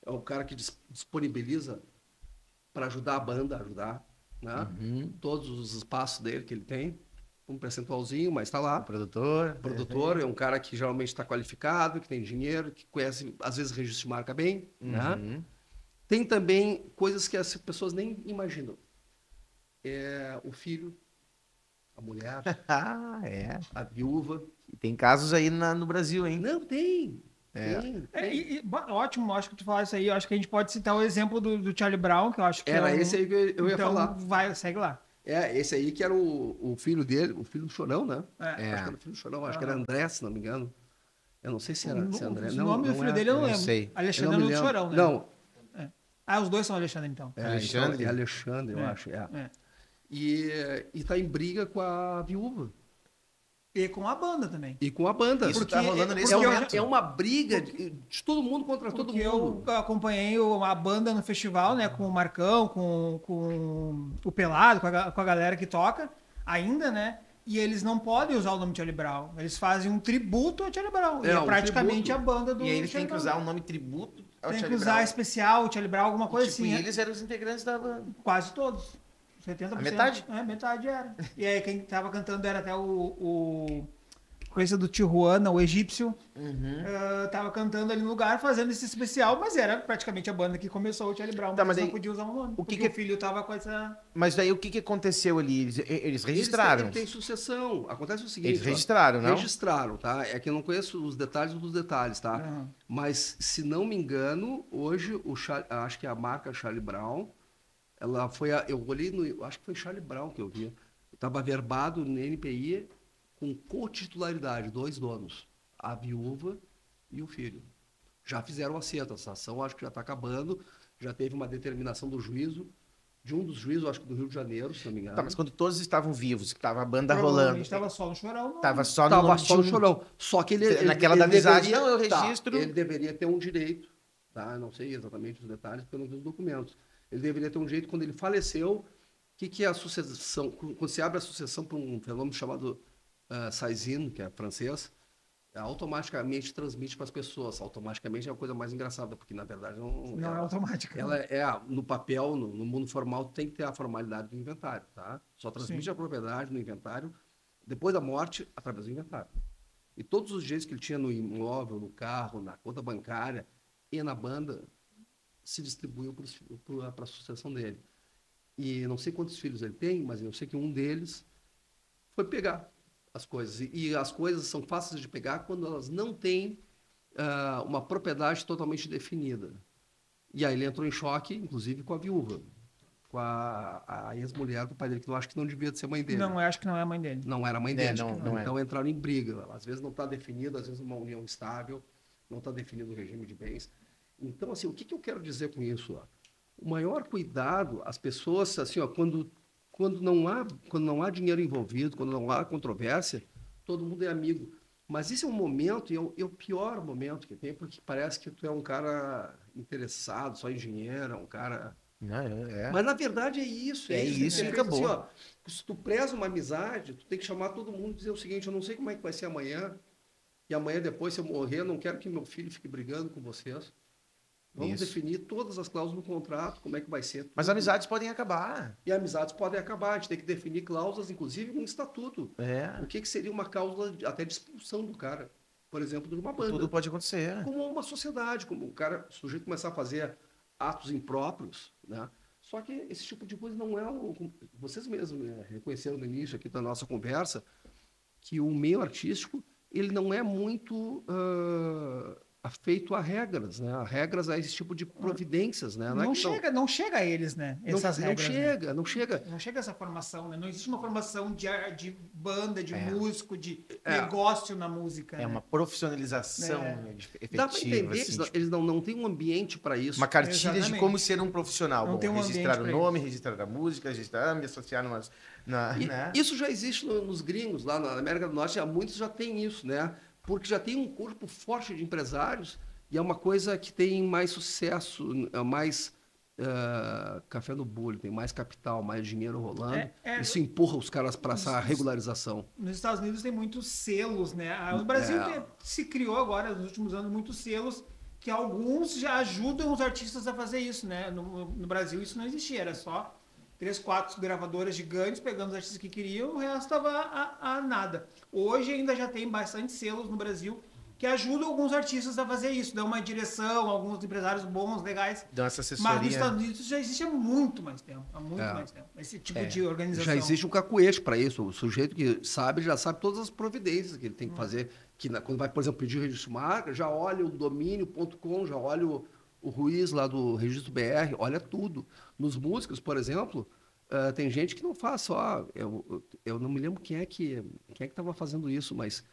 é o cara que disponibiliza para ajudar a banda, né? Todos os espaços dele que ele tem. um percentualzinho, mas está lá. O produtor. O produtor é um cara que geralmente está qualificado, que tem dinheiro, que conhece, às vezes, registro de marca bem. Né? Uhum. Tem também coisas que as pessoas nem imaginam. É o filho, a mulher, Ah, é. a viúva. E tem casos aí no Brasil, hein? Não, tem. É. Tem. Ótimo, acho que tu falar isso aí. Eu acho que a gente pode citar o exemplo do Charlie Brown, que eu acho que Era esse aí que eu ia então, falar. Segue lá. Esse aí que era o filho dele, o filho do Chorão, né? É. Acho que era o filho do Chorão, acho que era André, se não me engano. Eu não sei se era André. O nome do filho dele eu não lembro. sei. Alexandre Eu não do me lembro. Chorão, né? Não, Os dois são Alexandre, então. Alexandre? É Alexandre, eu acho. É. E tá em briga com a viúva. E com a banda também. E com a banda. Isso Porque tá rolando nesse porque momento. É uma briga de todo mundo contra todo Porque mundo. eu acompanhei a banda no festival, né? Com o Marcão, com o Pelado, com a galera que toca ainda, né? E eles não podem usar o nome Charlie Brown. Eles fazem um tributo ao Charlie Brown. E é um praticamente tributo. a banda do E aí eles Charlie têm que Brown. usar o nome tributo ao Tem que Charlie usar Brown. especial, Charlie Brown, alguma coisa Tipo, assim. e né? eles eram os integrantes da banda. Quase todos. 70%. A metade? Metade era. E aí quem tava cantando era até o coisa do Tijuana, o egípcio. Tava cantando ali no lugar, fazendo esse especial, mas era praticamente a banda que começou o Charlie Brown. Tá, mas mas não aí, podia usar o nome. o que Porque que- o filho tava com essa... Mas daí o que aconteceu ali? Eles registraram. Ele tem sucessão. Acontece o seguinte. Eles ó, registraram, não? Registraram, tá? É que eu não conheço os detalhes dos detalhes, tá? Uhum. Mas, se não me engano, hoje, acho que a marca Charlie Brown, ela foi... eu olhei no... Acho que foi Charlie Brown que eu vi. Estava verbado no NPI com cotitularidade, 2 donos. A viúva e o filho. Já fizeram um acerto. Essa ação acho que já está acabando. Já teve uma determinação do juízo, de um dos juízes, acho que do Rio de Janeiro, se não me engano. Tá, mas quando todos estavam vivos, que tava a banda Provavelmente rolando, tava só no Chorão. Não. tava só no Tava nome só de no Chorão. Só que ele Naquela da amizade, deveria- não, eu registro. ele deveria ter um direito, tá? Eu não sei exatamente os detalhes, porque eu não vi os documentos. Ele deveria ter um direito quando ele faleceu. O que é a sucessão? Quando se abre a sucessão para um fenômeno chamado Saizine, que é francês, automaticamente transmite para as pessoas. Automaticamente é a coisa mais engraçada, porque na verdade Não é automática. ela no papel, no mundo formal, tem que ter a formalidade do inventário, tá? Só transmite Sim. a propriedade no inventário depois da morte através do inventário. E todos os direitos que ele tinha no imóvel, no carro, na conta bancária e na banda se distribuiu para a sucessão dele. E não sei quantos filhos ele tem, mas eu sei que um deles foi pegar as coisas. E as coisas são fáceis de pegar quando elas não têm uma propriedade totalmente definida. E aí ele entrou em choque, inclusive, com a viúva, com a ex-mulher do pai dele, que eu acho que não devia ser mãe dele. Não, eu acho que não é a mãe dele. Não era mãe É, dele. não Então entraram em briga. Às vezes não está definido, às vezes uma união estável, não está definido o regime de bens. Então, assim, o que eu quero dizer com isso? Ó? O maior cuidado, as pessoas, assim, ó, quando não há dinheiro envolvido, quando não há controvérsia, todo mundo é amigo. Mas esse é um momento, e é o pior momento que tem, porque parece que tu é um cara interessado, só engenheiro, um cara... Mas na verdade é isso. É isso e acabou. Assim, ó, se tu preza uma amizade, tu tem que chamar todo mundo e dizer o seguinte: eu não sei como é que vai ser amanhã, e amanhã depois, se eu morrer, eu não quero que meu filho fique brigando com vocês. Vamos definir todas as cláusulas do contrato, como é que vai ser. Tudo. Mas amizades podem acabar. E amizades podem acabar. A gente tem que definir cláusulas, inclusive um estatuto. O que seria uma cláusula até de expulsão do cara, por exemplo, de uma banda. Tudo pode acontecer. Como uma sociedade, como o sujeito começar a fazer atos impróprios, né? Só que esse tipo de coisa não é vocês mesmos reconheceram no início aqui da nossa conversa que o meio artístico ele não é muito afeito a regras, né? A regras a esse tipo de providências, né? Não chega a eles, né? Essas regras. Não chega. Não chega essa formação, né? Não existe uma formação de banda, de músico, de negócio na música. É uma profissionalização efetiva. Dá para entender, assim, eles não têm um ambiente para isso. uma cartilha de Exatamente. como ser um profissional. Não Bom, tem um registrar o ambiente nome, registrar a música, registrar, me associar né? Isso já existe nos gringos, lá na América do Norte, muitos já têm isso, né? Porque já tem um corpo forte de empresários e é uma coisa que tem mais sucesso, mais café no bolo, tem mais capital, mais dinheiro rolando. Isso empurra os caras para essa regularização. Nos Estados Unidos tem muitos selos, né? No Brasil se criou agora, nos últimos anos, muitos selos que alguns já ajudam os artistas a fazer isso, né? No Brasil isso não existia, era só 3, 4 gravadoras gigantes pegando os artistas que queriam, o resto estava a nada. Hoje ainda já tem bastante selos no Brasil que ajudam alguns artistas a fazer isso, dão uma direção, alguns empresários bons, legais. Dão essa assessoria. Mas nos Estados Unidos já existe há muito mais tempo. Há muito mais tempo. Esse tipo de organização. Já existe um cacuete para isso. O sujeito que sabe, já sabe todas as providências que ele tem que fazer. Que quando vai, por exemplo, pedir o registro de marca, já olha o domínio.com, já olha o Ruiz lá do Registro BR, olha tudo. Nos músicos, por exemplo, tem gente que não faz só... Eu não me lembro quem é que estava fazendo isso, mas...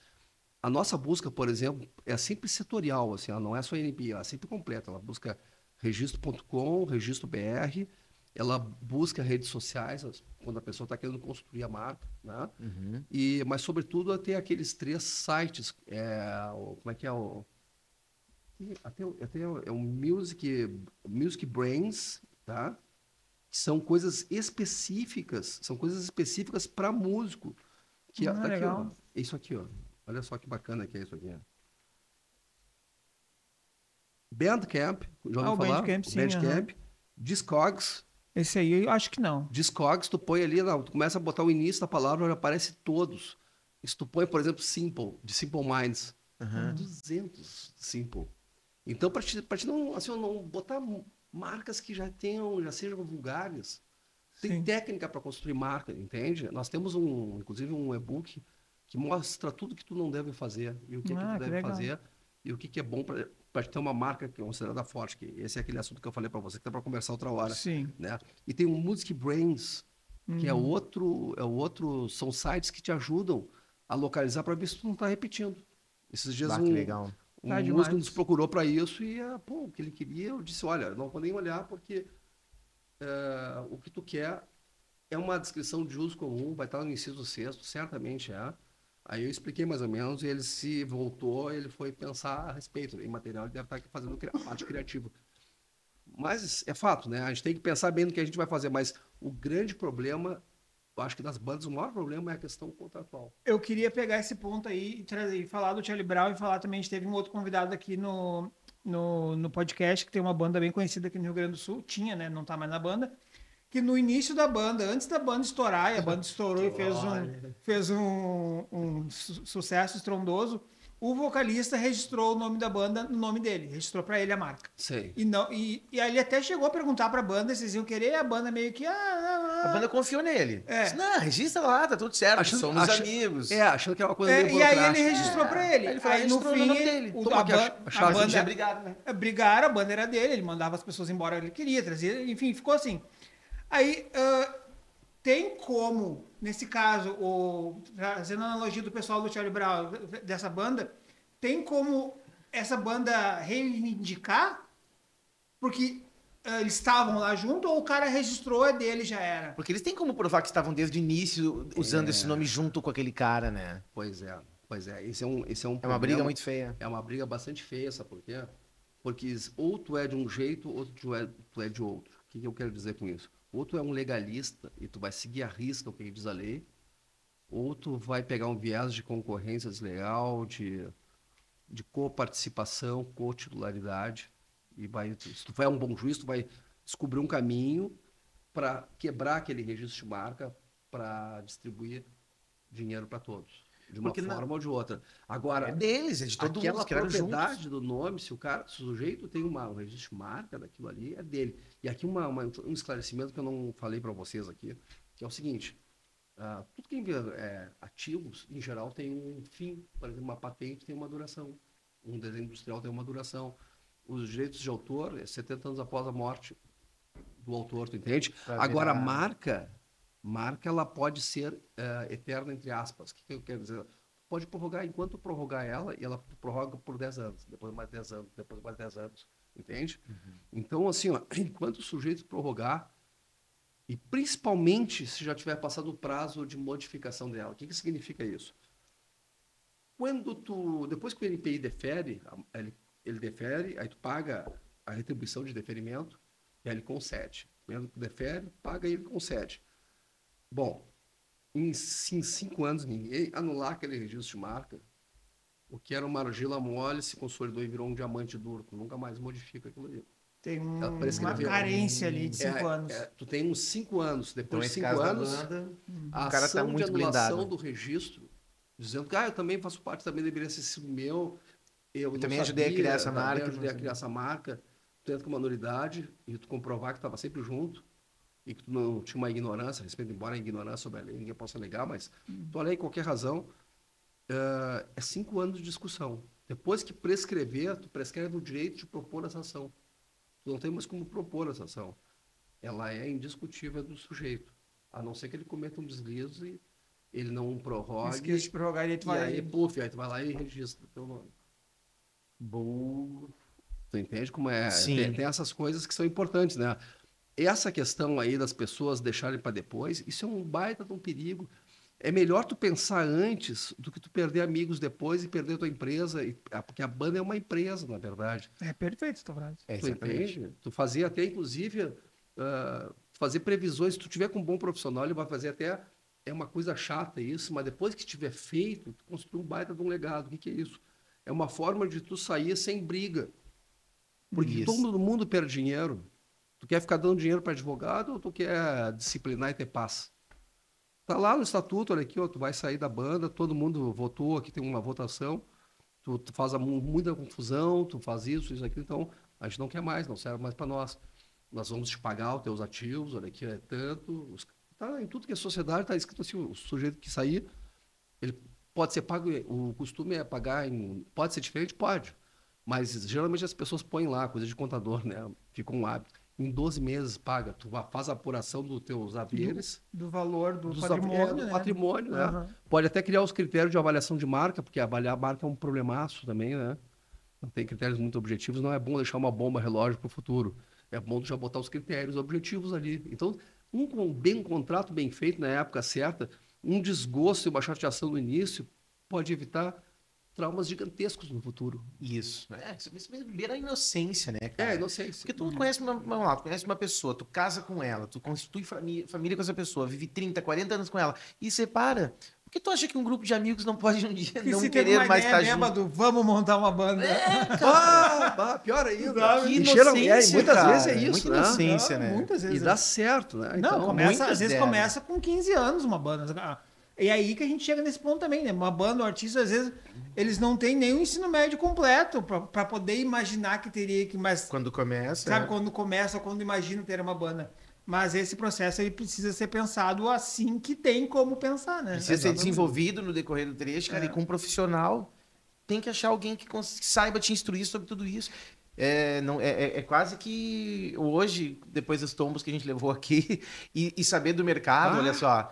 A nossa busca, por exemplo, é sempre setorial, assim, ela não é só NB, ela é sempre completa. Ela busca registro.com, registro BR, ela busca redes sociais, quando a pessoa está querendo construir a marca, né? Uhum. Mas, sobretudo, tem aqueles 3 sites, como é que é o... Até o Music Brains, tá? Que são coisas específicas para músico. Que tá aqui, ó, isso aqui, ó. Olha só que bacana que é isso aqui. Bandcamp, já ouviu falar? Bandcamp, sim. Bandcamp. Discogs. Esse aí eu acho que não. Discogs, tu põe ali, tu começa a botar o início da palavra, já aparece todos. Se tu põe, por exemplo, Simple, de Simple Minds. 200 Simple. Então, para te não, assim, não botar marcas que já sejam vulgares, tem técnica para construir marca, entende? Nós temos inclusive um e-book que mostra tudo que tu não deve fazer e o que tu deve fazer e o que é bom para ter uma marca que é considerada forte. Que esse é aquele assunto que eu falei para você, que dá para conversar outra hora. Sim. Né? E tem o Music Brains, que é outro, são sites que te ajudam a localizar para ver se tu não está repetindo. Esses dias legal. músico nos procurou para isso e o que ele queria, eu disse, olha, não vou nem olhar porque o que tu quer é uma descrição de uso comum, vai estar no inciso 6º, certamente é. Aí eu expliquei mais ou menos e ele se voltou, ele foi pensar a respeito. Em material ele deve estar aqui fazendo a parte criativa. Mas é fato, né? A gente tem que pensar bem no que a gente vai fazer, mas o grande problema, eu acho que das bandas, o maior problema é a questão contratual. Eu queria pegar esse ponto aí e falar do Charlie Brown e falar também, a gente teve um outro convidado aqui no podcast, que tem uma banda bem conhecida aqui no Rio Grande do Sul, tinha, né? Não tá mais na banda. Que no início da banda, antes da banda estourar, e a banda estourou e fez um sucesso estrondoso, o vocalista registrou o nome da banda no nome dele, registrou pra ele a marca. Sei. E aí ele até chegou a perguntar pra banda se eles iam querer, a banda meio que... A banda confiou nele. Disse, não, registra lá, tá tudo certo, somos amigos. Achando que era uma coisa meio E aí ele registrou pra ele. Aí ele falou, aí no fim, o nome dele. a banda... Brigaram, né? Brigaram, a banda era dele, ele mandava as pessoas embora que ele queria, trazia, enfim, ficou assim. Aí, tem como, nesse caso, fazendo a analogia do pessoal do Charlie Brown, dessa banda, tem como essa banda reivindicar? Porque eles estavam lá junto ou o cara registrou, é dele, já era? Porque eles têm como provar que estavam desde o início usando esse nome junto com aquele cara, né? Pois é. Esse é um problema. É uma briga muito feia. É uma briga bastante feia, sabe por quê? Porque ou tu é de um jeito, ou tu é de outro. O que eu quero dizer com isso? Ou tu é um legalista e tu vai seguir à risca o que diz a lei, ou tu vai pegar um viés de concorrência desleal, de coparticipação, cotitularidade, e se tu for um bom juiz, tu vai descobrir um caminho para quebrar aquele registro de marca para distribuir dinheiro para todos. De uma forma ou de outra. Agora, é deles, é de todo mundo. Aquela propriedade do nome, se o sujeito tem um registro de marca daquilo ali, é dele. E aqui um esclarecimento que eu não falei para vocês aqui, que é o seguinte, tudo que é ativos, em geral, tem um fim. Por exemplo, uma patente tem uma duração, um desenho industrial tem uma duração. Os direitos de autor é 70 anos após a morte do autor, tu entende? Agora, a marca ela pode ser eterna, entre aspas. O que eu quero dizer? Pode prorrogar, enquanto prorrogar ela, e ela prorroga por 10 anos, depois mais 10 anos, depois mais 10 anos, entende? Então, assim, enquanto o sujeito prorrogar, e principalmente se já tiver passado o prazo de modificação dela, o que significa isso? Depois que o NPI defere, ele defere, aí tu paga a retribuição de deferimento, e aí ele concede. Mesmo que defere, paga e ele concede. Bom, em 5 anos, ninguém anular aquele registro de marca, o que era uma argila mole se consolidou e virou um diamante duro, tu nunca mais modifica aquilo ali. Tem Pra uma escrever. carência ali de 5 anos. Tu tem uns 5 anos. Então, Depois de esse 5 caso da anos, banda, a o cara ação tá muito de anulação blindado. do registro, dizendo que eu também faço parte, também deveria ser sido meu. Eu não também ajudei a sabia, criar essa também marca, ajudei a não criar essa marca. Tu entra com uma nulidade e tu comprovar que estava sempre junto e que tu não tinha uma ignorância a respeito, embora a ignorância sobre a lei ninguém possa negar, mas tu olha aí qualquer razão, é 5 anos de discussão. Depois que prescrever, tu prescreve o direito de propor essa ação. Tu não tem mais como propor essa ação. Ela é indiscutível do sujeito, a não ser que ele cometa um deslize e ele não prorrogue. Esquece de prorrogar e tu vai... aí, puf, aí tu vai lá e registra teu nome. Tu entende como é? Sim. Tem essas coisas que são importantes, né? Essa questão aí das pessoas deixarem para depois, isso é um baita de um perigo. É melhor tu pensar antes do que tu perder amigos depois e perder tua empresa, porque a banda é uma empresa, na verdade. É perfeito essa tua frase. Tu entende? Tu fazia até, inclusive, fazer previsões. Se tu tiver com um bom profissional, ele vai fazer até... É uma coisa chata isso, mas depois que tiver feito, tu construir um baita de um legado. O que é isso? É uma forma de tu sair sem briga. Porque Isso. todo mundo perde dinheiro. Tu quer ficar dando dinheiro para advogado ou tu quer disciplinar e ter paz? Tá lá no estatuto, olha aqui, ó, tu vai sair da banda, todo mundo votou, aqui tem uma votação, tu faz muita confusão, tu faz isso, aquilo, então a gente não quer mais, não serve mais para nós. Nós vamos te pagar os teus ativos, olha aqui, é tanto. Tá, em tudo que é sociedade está escrito assim, o sujeito que sair, ele pode ser pago, o costume é pagar pode ser diferente? Pode. Mas geralmente as pessoas põem lá, coisa de contador, né? Fica um hábito. Em 12 meses paga, tu faz a apuração dos teus haveres. Do valor do dos patrimônio, do né? patrimônio, né? Uhum. Pode até criar os critérios de avaliação de marca, porque avaliar a marca é um problemaço também, né? Não tem critérios muito objetivos, não é bom deixar uma bomba relógio para o futuro. É bom já botar os critérios objetivos ali. Então, um contrato bem feito na época certa, um desgosto e uma chateação no início pode evitar traumas gigantescos no futuro. Isso. Isso beira a inocência, né, cara? Inocência. Porque tu conhece tu conhece uma pessoa, tu casa com ela, tu constitui família com essa pessoa, vive 30, 40 anos com ela e separa. Por que tu acha que um grupo de amigos não pode um dia Que não se teve querer uma mais ideia estar junto? bêbado, vamos montar uma banda. Pior ainda. Que Muitas cara, vezes é isso, muita né? inocência, né? Muitas vezes. E dá certo, né? Não, Então, começa, às muitas vezes deram. começa com 15 anos uma banda. E aí que a gente chega nesse ponto também, né? Uma banda, um artista, às vezes, eles não têm nem o ensino médio completo para poder imaginar que teria que... Mas, Quando começa. sabe, quando começa, quando imagina ter uma banda. Mas esse processo ele precisa ser pensado assim que tem como pensar, né? Precisa ser desenvolvido no decorrer do trecho, cara, e com um profissional. Tem que achar alguém que saiba te instruir sobre tudo isso. É quase que hoje, depois dos tombos que a gente levou aqui, e saber do mercado, olha só,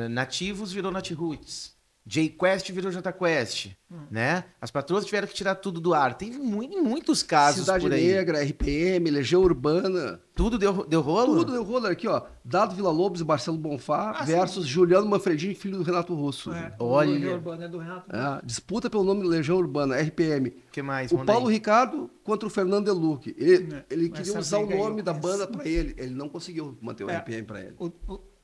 Nativos virou Natiruts, J-Quest virou J-Quest, né? As patroas tiveram que tirar tudo do ar. Tem muitos casos Cidade por aí. Negra, RPM, Legião Urbana. Tudo deu rolo? Tudo deu rolo aqui, ó. Dado Villa-Lobos e Marcelo Bonfá versus Juliano Manfredini, filho do Renato Russo. Olha. O Legião Urbana é do Renato. Disputa pelo nome do Legião Urbana, RPM. O que mais? O Manda Paulo aí. Ricardo contra o Fernando Deluque. Ele queria Essa usar o briga aí nome eu da conheço. banda para ele. Ele não conseguiu manter o RPM para ele.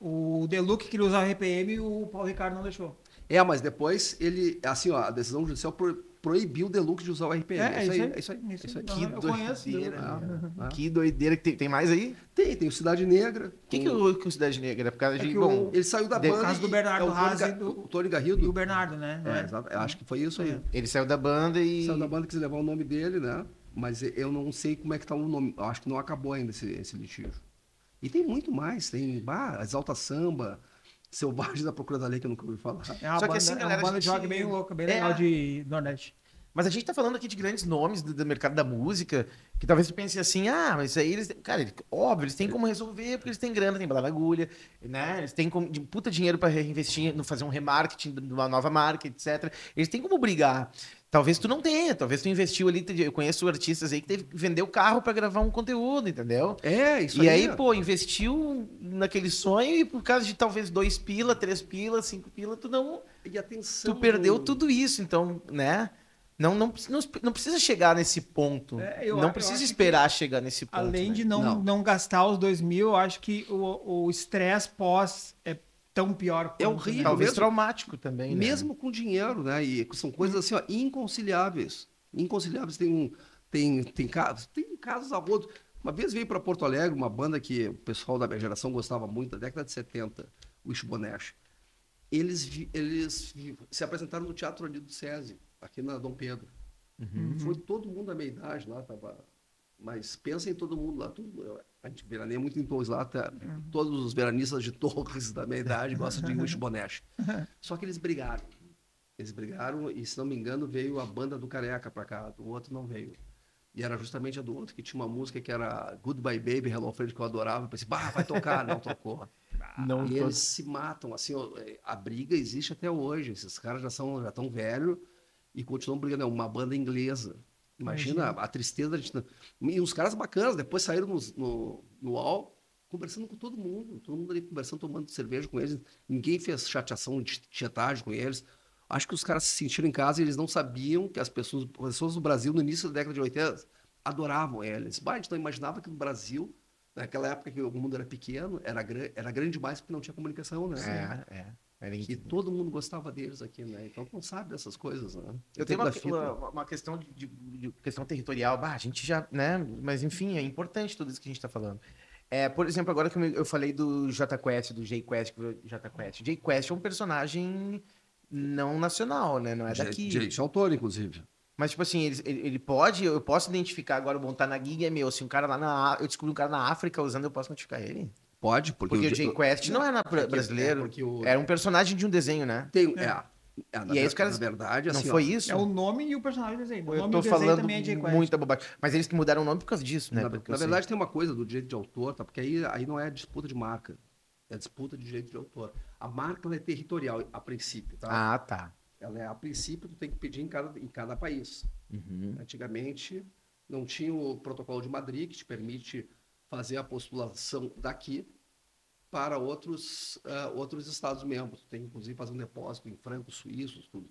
O Deluxe queria usar o RPM e o Paulo Ricardo não deixou. Mas depois ele, assim, ó, a decisão judicial proibiu o Deluxe de usar o RPM. É isso aí. Que Eu conheço. doideira. Que doideira. Tem mais aí? Tem o Cidade Negra. O que o Cidade Negra? É por causa de... Bom, Ele saiu da banda. Por causa do Bernardo Haas e o Tony Garrido. E o Bernardo, né? Exato. Eu acho que foi isso aí. ele saiu da banda e... Saiu da banda, quis levar o nome dele, né? Mas eu não sei como é que tá o nome. Eu acho que não acabou ainda esse litígio. E tem muito mais. Tem Exalta Samba, Selvagem da Procura da Lei, que eu nunca ouvi falar. É uma Só que banda, assim, é uma galera, banda a de gente- rock bem louca, bem legal de Nordeste. Mas a gente tá falando aqui de grandes nomes do mercado da música, que talvez você pense assim, mas aí eles... Cara, óbvio, eles têm como resolver, porque eles têm grana, têm bala na agulha, né? Eles têm puta dinheiro para reinvestir, fazer um remarketing de uma nova marca, etc. Eles têm como brigar. Talvez tu não tenha, talvez tu investiu ali, eu conheço artistas aí que teve que vender o carro para gravar um conteúdo, entendeu? Isso E aí, pô, investiu naquele sonho e por causa de talvez 2 pila, 3 pila, 5 pila, E atenção. tu perdeu tudo isso, então, né? Não precisa chegar nesse ponto. Eu não acho precisa que esperar chegar nesse ponto. Além né? de não gastar os 2.000, eu acho que o estresse pós é tão pior quanto, horrível. né? Talvez mesmo- traumático também, né? Mesmo com dinheiro, né? E são coisas assim, ó, inconciliáveis. Inconciliáveis tem casos a rodo. Uma vez veio para Porto Alegre uma banda que o pessoal da minha geração gostava muito, da década de 70, o Wishbone. Eles se apresentaram no Teatro Anido do SESI, aqui na Dom Pedro. Foi todo mundo da minha idade lá, mas pensa em todo mundo lá. A gente veraneia muito em Torres lá, todos os veranistas de Torres da minha idade gostam de Wishbone. Só que eles brigaram. E, se não me engano, veio a banda do Careca para cá, do outro não veio. E era justamente a do outro, que tinha uma música que era Goodbye Baby, Hello Friend, que eu adorava. Eu pensei, vai tocar, não tocou. E eles se matam, assim, a briga existe até hoje. Esses caras já estão velhos e continuam brigando. É uma banda inglesa. Imagina a tristeza da gente. E uns caras bacanas, depois saíram no UOL, conversando com todo mundo ali conversando, tomando cerveja com eles. Ninguém fez chateação de tietagem com eles. Acho que os caras se sentiram em casa e eles não sabiam que as pessoas do Brasil, no início da década de 80, adoravam eles. A gente não imaginava que no Brasil, naquela época que o mundo era pequeno, era grande demais porque não tinha comunicação, né? Que todo mundo gostava deles aqui, né? Então não sabe dessas coisas, né? Eu tenho uma questão de questão territorial, a gente já, né? Mas enfim, é importante tudo isso que a gente está falando. Por exemplo, agora que eu falei do Jota Quest, do Jay Quest, Jay Quest é um personagem não nacional, né? Não é daqui. Direito de autor, inclusive. Mas, tipo assim, eu posso identificar agora, montar na gig, é meu. Se um cara eu descobri um cara na África usando, eu posso notificar ele? Pode, porque o Jay Quest não é brasileiro. Era um personagem de um desenho, né? E é isso, cara. Na verdade, não assim, foi isso? É o nome e o personagem do desenho. Eu tô falando muita bobagem. Mas eles mudaram o nome por causa disso, né? Na verdade, tem uma coisa do direito de autor, tá? Porque aí não é disputa de marca. É disputa de direito de autor. A marca ela é territorial, a princípio, tá? Tá. Ela é, a princípio, tu tem que pedir em cada país. Antigamente, não tinha o protocolo de Madrid, que te permite fazer a postulação daqui para outros Estados-membros. Tem, inclusive, fazer um depósito em francos suíços, tudo.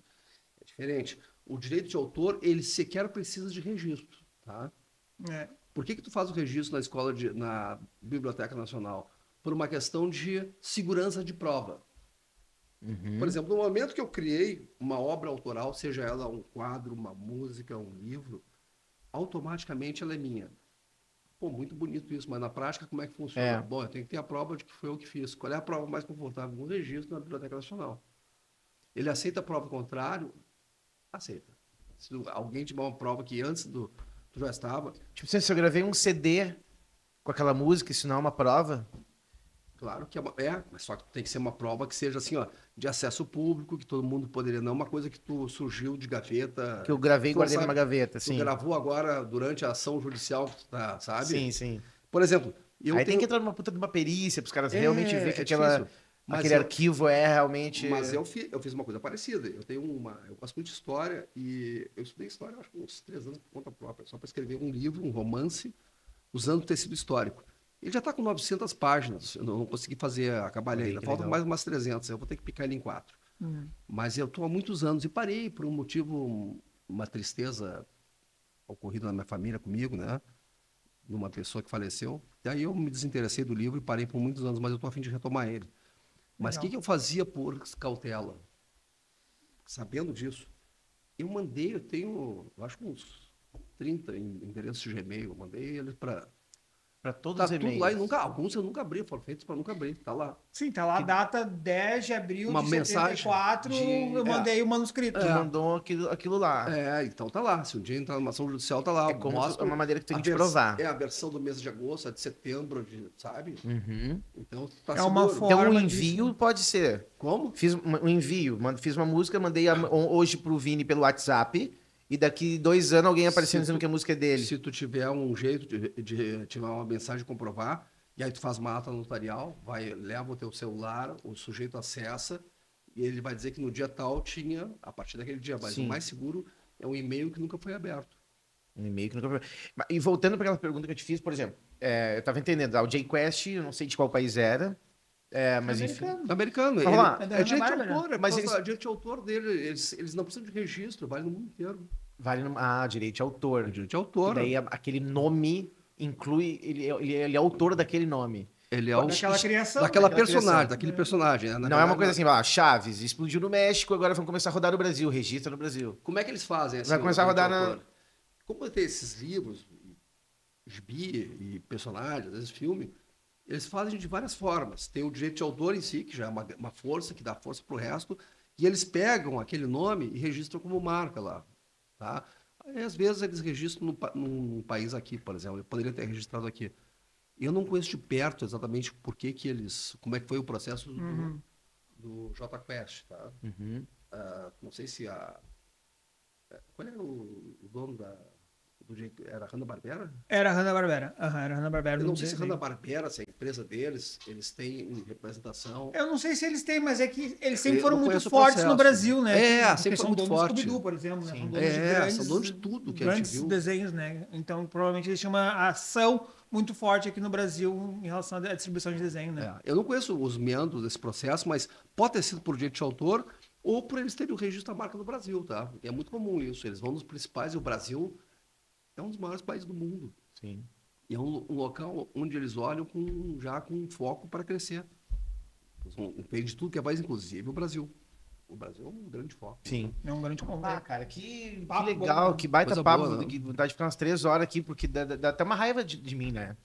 É diferente. O direito de autor, ele sequer precisa de registro, tá? Por que tu faz o registro na Biblioteca Nacional? Por uma questão de segurança de prova. Por exemplo, no momento que eu criei uma obra autoral, seja ela um quadro, uma música, um livro, automaticamente ela é minha. Pô, muito bonito isso, mas na prática como é que funciona? Bom, eu tenho que ter a prova de que foi eu que fiz. Qual é a prova mais confortável? Um registro na Biblioteca Nacional. Ele aceita a prova contrário? Aceita. Se alguém tiver uma prova que antes tu já estava... Tipo, se eu gravei um CD com aquela música, isso não é uma prova? Claro que mas só que tem que ser uma prova que seja assim, de acesso público, que todo mundo poderia, não uma coisa que tu surgiu de gaveta. Que eu gravei e guardei numa gaveta, sim. Tu gravou agora durante a ação judicial, que tu tá, sabe? Sim, sim. Por exemplo, tem que entrar numa puta de uma perícia, para os caras realmente verem que aquele arquivo é realmente... Mas eu fiz uma coisa parecida. Eu gosto muito de história e eu estudei história, acho que uns 3 anos por conta própria, só para escrever um livro, um romance, usando tecido histórico. Ele já está com 900 páginas, eu não consegui acabar ele ainda, faltam mais umas 300, eu vou ter que picar ele em 4. Mas eu estou há muitos anos e parei por um motivo, uma tristeza ocorrida na minha família comigo, né? De uma pessoa que faleceu. Daí eu me desinteressei do livro e parei por muitos anos, mas eu estou a fim de retomar ele. Mas o que eu fazia por cautela? Sabendo disso, eu tenho, acho que uns 30 endereços de Gmail, eu mandei eles para todos os e-mails. Lá e alguns eu nunca abri, foram feitos para nunca abrir, tá lá. Sim, tá lá a data 10 de abril uma de mensagem 74, eu mandei o manuscrito. Tu mandou aquilo lá. Então tá lá. Se um dia entrar numa ação judicial, tá lá. É uma maneira que tu tem que provar. É a versão do mês de agosto, a de setembro, sabe? Então tá seguro. Uma forma então um envio pode ser. Como? Fiz um envio, fiz uma música, mandei hoje pro Vini pelo WhatsApp. E daqui 2 anos alguém aparecendo dizendo que a música é dele. Se tu tiver um jeito de tiver uma mensagem de comprovar, e aí tu faz uma ata notarial, leva o teu celular, o sujeito acessa, e ele vai dizer que no dia tal tinha, a partir daquele dia. Mas o mais seguro é um e-mail que nunca foi aberto. Um e-mail que nunca foi aberto. E voltando para aquela pergunta que eu te fiz, por exemplo, eu estava entendendo, o Jay Quest, eu não sei de qual país era, mas enfim... Americano. É direito de autor, mas direito de autor dele, eles não precisam de registro, vale no mundo inteiro. Direito de autor. Direito de autor. E daí aquele nome inclui, ele é autor daquele nome. Ele é daquela criação. Daquele personagem. Não é uma coisa assim, Chaves explodiu no México, agora vão começar a rodar no Brasil, registra no Brasil. Como é que eles fazem? Assim, vai começar a rodar como tem esses livros, gibi e personagens, às vezes filme, eles fazem de várias formas. Tem o direito de autor em si, que já é uma força, que dá força para o resto, e eles pegam aquele nome e registram como marca lá. Tá? Aí, às vezes eles registram num país aqui, por exemplo. Eu poderia ter registrado aqui. Eu não conheço de perto exatamente por que eles... Como é que foi o processo do JQuest, tá? Não sei se a... Qual era o dono do jeito... Era a Hanna-Barbera? Era a Hanna-Barbera. Era a Hanna-Barbera. Eu não sei se a Hanna-Barbera, se é a empresa deles, eles têm representação... Eu não sei se eles têm, mas é que eles sempre foram não muito conheço o fortes processo. no Brasil, né? Sempre foi são muito donos do forte. Scooby-Doo, por exemplo. Né? Sim. São donos de grandes, são donos de tudo que a gente grandes viu. desenhos, né? Então, provavelmente eles tinham uma ação muito forte aqui no Brasil em relação à distribuição de desenho, né? Eu não conheço os meandros desse processo, mas pode ter sido por direito de autor ou por eles terem o registro da marca no Brasil, tá? É muito comum isso. Eles vão nos principais e o Brasil é um dos maiores países do mundo. Sim. E é um local onde eles olham já com foco para crescer. Depende de tudo que é país, inclusive o Brasil. O Brasil é um grande foco. Sim. É um grande contato. Cara, que Papo legal, bom, que baita coisa papo. boa, né? Que vontade de ficar umas 3 horas aqui, porque dá até uma raiva de mim, né?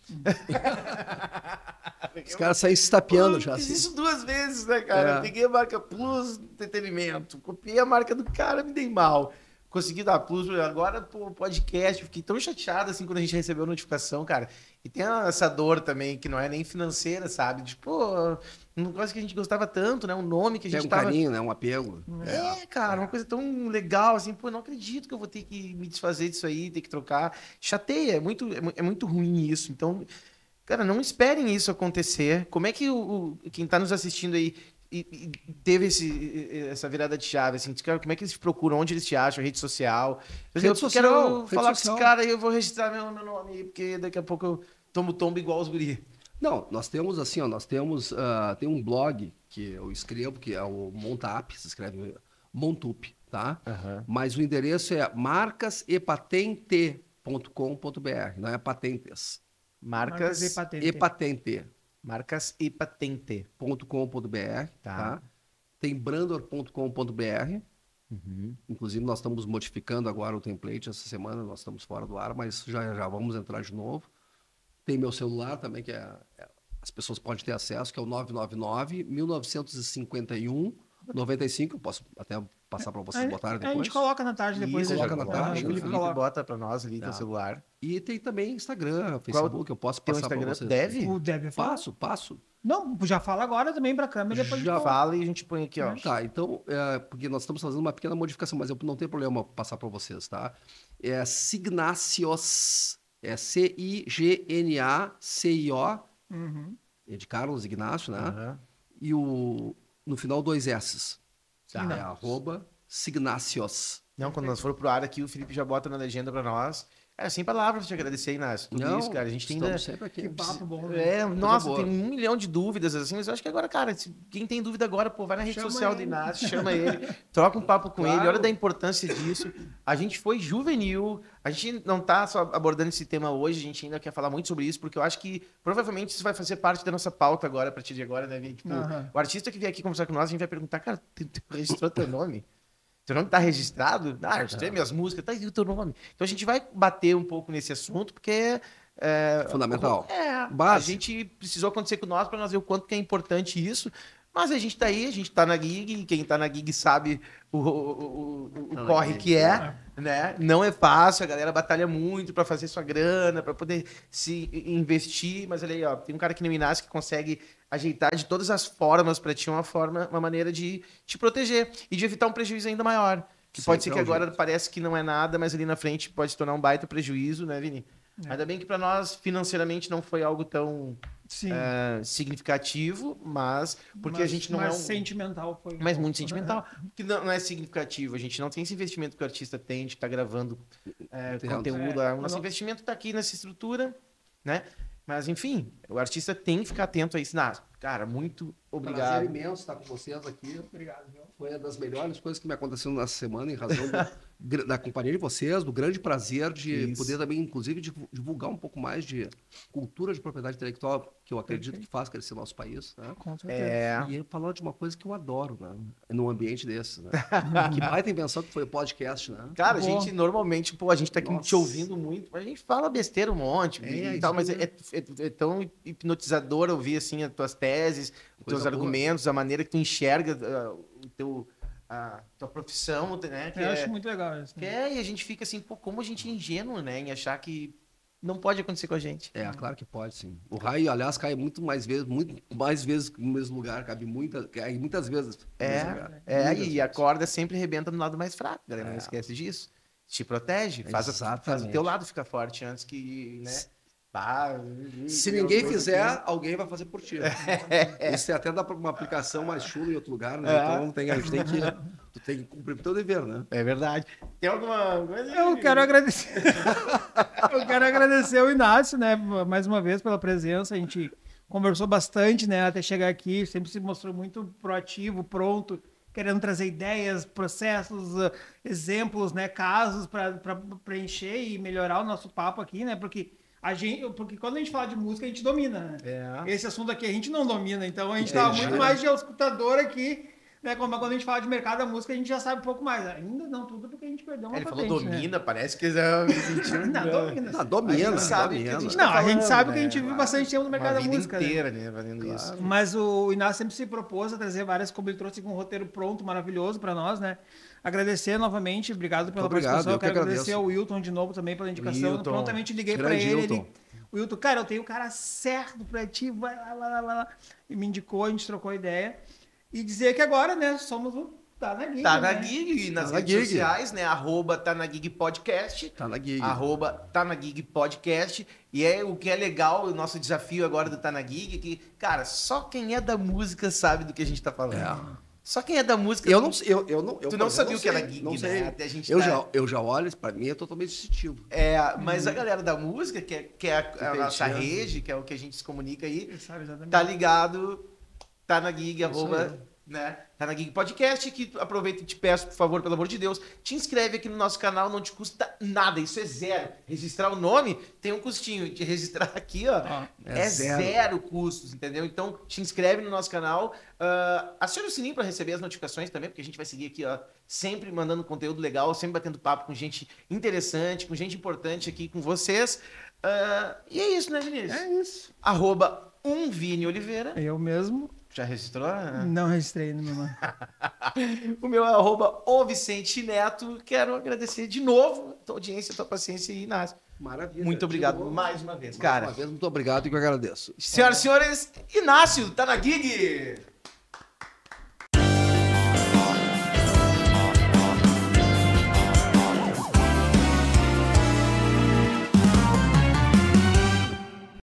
Os caras saem se estapeando já. Fiz Assim. isso 2 vezes, né, cara? É. Eu peguei a marca Plus Entretenimento, copiei a marca do cara, me dei mal. Consegui dar Plus, agora, pô, podcast, fiquei tão chateado, assim, quando a gente recebeu a notificação, cara. E tem essa dor também, que não é nem financeira, sabe? Tipo, um negócio que a gente gostava tanto, né? Um nome que a Tem gente um tava... carinho, né? Um apego. Cara, uma coisa tão legal, assim, pô, não acredito que eu vou ter que me desfazer disso aí, ter que trocar. Chateia, é muito ruim isso. Então, cara, não esperem isso acontecer. Como é que quem tá nos assistindo aí e teve essa virada de chave, assim, como é que eles te procuram, onde eles te acham, rede social? Rede social, Quero rede falar social. com esse cara aí, eu vou registrar meu nome aí, porque daqui a pouco eu tomo tombo igual os guri. Não, nós temos assim, ó, tem um blog que eu escrevo, que é o Montap, se escreve Montup, tá? Mas o endereço é marcasepatente.com.br, não é patentes. Marcas e patente. E patente. Marcas e patente. .com.br, tá? Tem brandor.com.br. Inclusive, nós estamos modificando agora o template essa semana, nós estamos fora do ar, mas já vamos entrar de novo. Tem meu celular também, que as pessoas podem ter acesso, que é o 999-1951-95. Eu posso até passar para vocês botarem depois. A gente coloca na tarde depois. Isso, coloca na tarde, O Felipe bota pra nós ali no celular. E tem também Instagram, Facebook, eu posso Tem passar para vocês. Deve? O Deve falar. Passo. Não, já fala agora também pra câmera. Depois Já fala e a gente põe aqui, ó. Tá, então, porque nós estamos fazendo uma pequena modificação, mas eu não tenho problema passar para vocês, tá? É Signacios, é C-I-G-N-A-C-I-O, é de Carlos Ignacio, né? E no final 2 S's. É @Signacios. Não, quando nós for pro ar aqui, o Felipe já bota na legenda pra nós. Cara, sem palavras pra te agradecer, Inácio. Tudo isso, cara. A gente tem ainda... sempre aqui. Que papo bom. Né? Nossa, boa. tem 1 milhão de dúvidas, assim, mas eu acho que agora, cara, quem tem dúvida agora, pô, vai na rede social do Inácio, chama ele, troca um papo com ele, olha da importância disso. A gente foi juvenil, a gente não tá só abordando esse tema hoje, a gente ainda quer falar muito sobre isso, porque eu acho que provavelmente isso vai fazer parte da nossa pauta agora, a partir de agora, né, Vini? Tipo, o artista que vier aqui conversar com nós, a gente vai perguntar, cara, tu registrou teu nome? Teu nome tá registrado? Ah, eu registrei minhas músicas, tá aí o teu nome. Então a gente vai bater um pouco nesse assunto, porque fundamental. A Base. gente precisou acontecer com nós para nós ver o quanto que é importante isso. Mas a gente tá aí, a gente tá na gig, e quem tá na gig sabe o corre que é, né? Não é fácil, a galera batalha muito para fazer sua grana, para poder se investir, mas olha aí, ó, tem um cara que nem o Inácio que consegue ajeitar de todas as formas para ti uma maneira de te proteger e de evitar um prejuízo ainda maior. Que pode ser que agora parece que não é nada, mas ali na frente pode se tornar um baita prejuízo, né, Vini? Ainda bem que para nós, financeiramente, não foi algo tão significativo, mas porque a gente não é sentimental foi. Mas muito sentimental, porque não é significativo. A gente não tem esse investimento que o artista tem de estar gravando conteúdo. O nosso investimento está aqui nessa estrutura, né? Mas, enfim, o artista tem que ficar atento a isso. Cara, muito obrigado. Prazer imenso estar com vocês aqui. Obrigado, viu? Foi uma das melhores coisas que me aconteceu nessa semana, em razão da companhia de vocês, do grande prazer de Isso. poder também, inclusive, divulgar um pouco mais de cultura de propriedade intelectual, que eu acredito que faz crescer o nosso país, né? Com certeza. É. E falar de uma coisa que eu adoro, né? Num ambiente desse, né? Que baita invenção que foi o podcast, né? Cara, a Boa. gente normalmente, pô, a gente tá aqui Nossa. te ouvindo muito, mas a gente fala besteira um monte e tal, mas é tão hipnotizador ouvir, assim, as tuas teses, os teus Coisa boa. argumentos, a maneira que tu enxerga a tua profissão, né? Eu acho muito legal isso. Né? E a gente fica assim, pô, como a gente é ingênuo, né? Em achar que não pode acontecer com a gente. É, claro que pode, sim. O raio, aliás, cai muito mais vezes no mesmo lugar, cai muitas vezes no mesmo lugar. Muitas E vezes. a corda sempre arrebenta no lado mais fraco, galera. Não esquece disso. Te protege, faz o Exatamente. teu lado ficar forte antes que, né? Se ninguém fizer, alguém vai fazer por ti. Isso até dá para uma aplicação mais chula em outro lugar, né? Então tu tem que cumprir o teu dever, né? É verdade. Tem alguma coisa? Eu quero agradecer. Eu quero agradecer ao Inácio, né, mais uma vez pela presença. A gente conversou bastante, né, até chegar aqui. Sempre se mostrou muito proativo, pronto, querendo trazer ideias, processos, exemplos, né, casos para preencher e melhorar o nosso papo aqui, né? Porque quando a gente fala de música, a gente domina, né? Esse assunto aqui a gente não domina, então a gente tá muito mais de escutador aqui, né? Quando a gente fala de mercado da música, a gente já sabe um pouco mais. Ainda não tudo, porque a gente perdeu uma Ele patente, falou domina, parece que é Não, domina. Domina, A gente sabe domina. que a gente Não, tá a gente falando, sabe que a né? gente vive bastante tempo no mercado Uma da vida música. inteira, né? Fazendo isso. Mas o Inácio sempre se propôs a trazer várias, como ele trouxe com um roteiro pronto, maravilhoso para nós, né? Agradecer novamente, obrigado pela Obrigado, participação. eu que quero agradecer agradeço. ao Wilton de novo também pela indicação. Wilton. Prontamente liguei para Grande ele. Wilton. O Wilton, cara, eu tenho o cara certo pra ti, vai lá. E me indicou, a gente trocou ideia. E dizer que agora, né, somos o Tá na Gig. Tá na né? Gig, e nas Tá na redes Gig. sociais, né? @ Tá na Gig Podcast. Tá na gig. @ Tá na Gig Podcast. E o que é legal, o nosso desafio agora do Tá na Gig, é que, cara, só quem é da música sabe do que a gente tá falando. É. Só quem é da música. Eu não. Tu não sabia o que era sei, gig, não né? sei. Até a gente Eu tá- já olho, pra mim é totalmente instintivo. Mas a galera da música, que é a nossa Entendi. rede, que é o que a gente se comunica aí, Ele sabe exatamente. tá ligado, tá na Gig, Isso aí. né? Tá na Gig Podcast, que aproveita e te peço, por favor, pelo amor de Deus, te inscreve aqui no nosso canal, não te custa nada, isso é zero. Registrar o nome tem um custinho, te registrar aqui, ó, é zero custos, entendeu? Então, te inscreve no nosso canal, aciona o sininho para receber as notificações também, porque a gente vai seguir aqui, ó, sempre mandando conteúdo legal, sempre batendo papo com gente interessante, com gente importante aqui com vocês. E é isso, né, Vinícius? É isso. @ Vini Oliveira. Eu mesmo Já registrou? não registrei no meu nome. O meu é @ Vicente Neto. Quero agradecer de novo a tua audiência, a tua paciência e Inácio. Maravilha. Muito obrigado De novo. mais uma vez, Mais cara. uma vez, muito obrigado e que eu agradeço. Senhoras e senhores, Inácio, tá na Gig!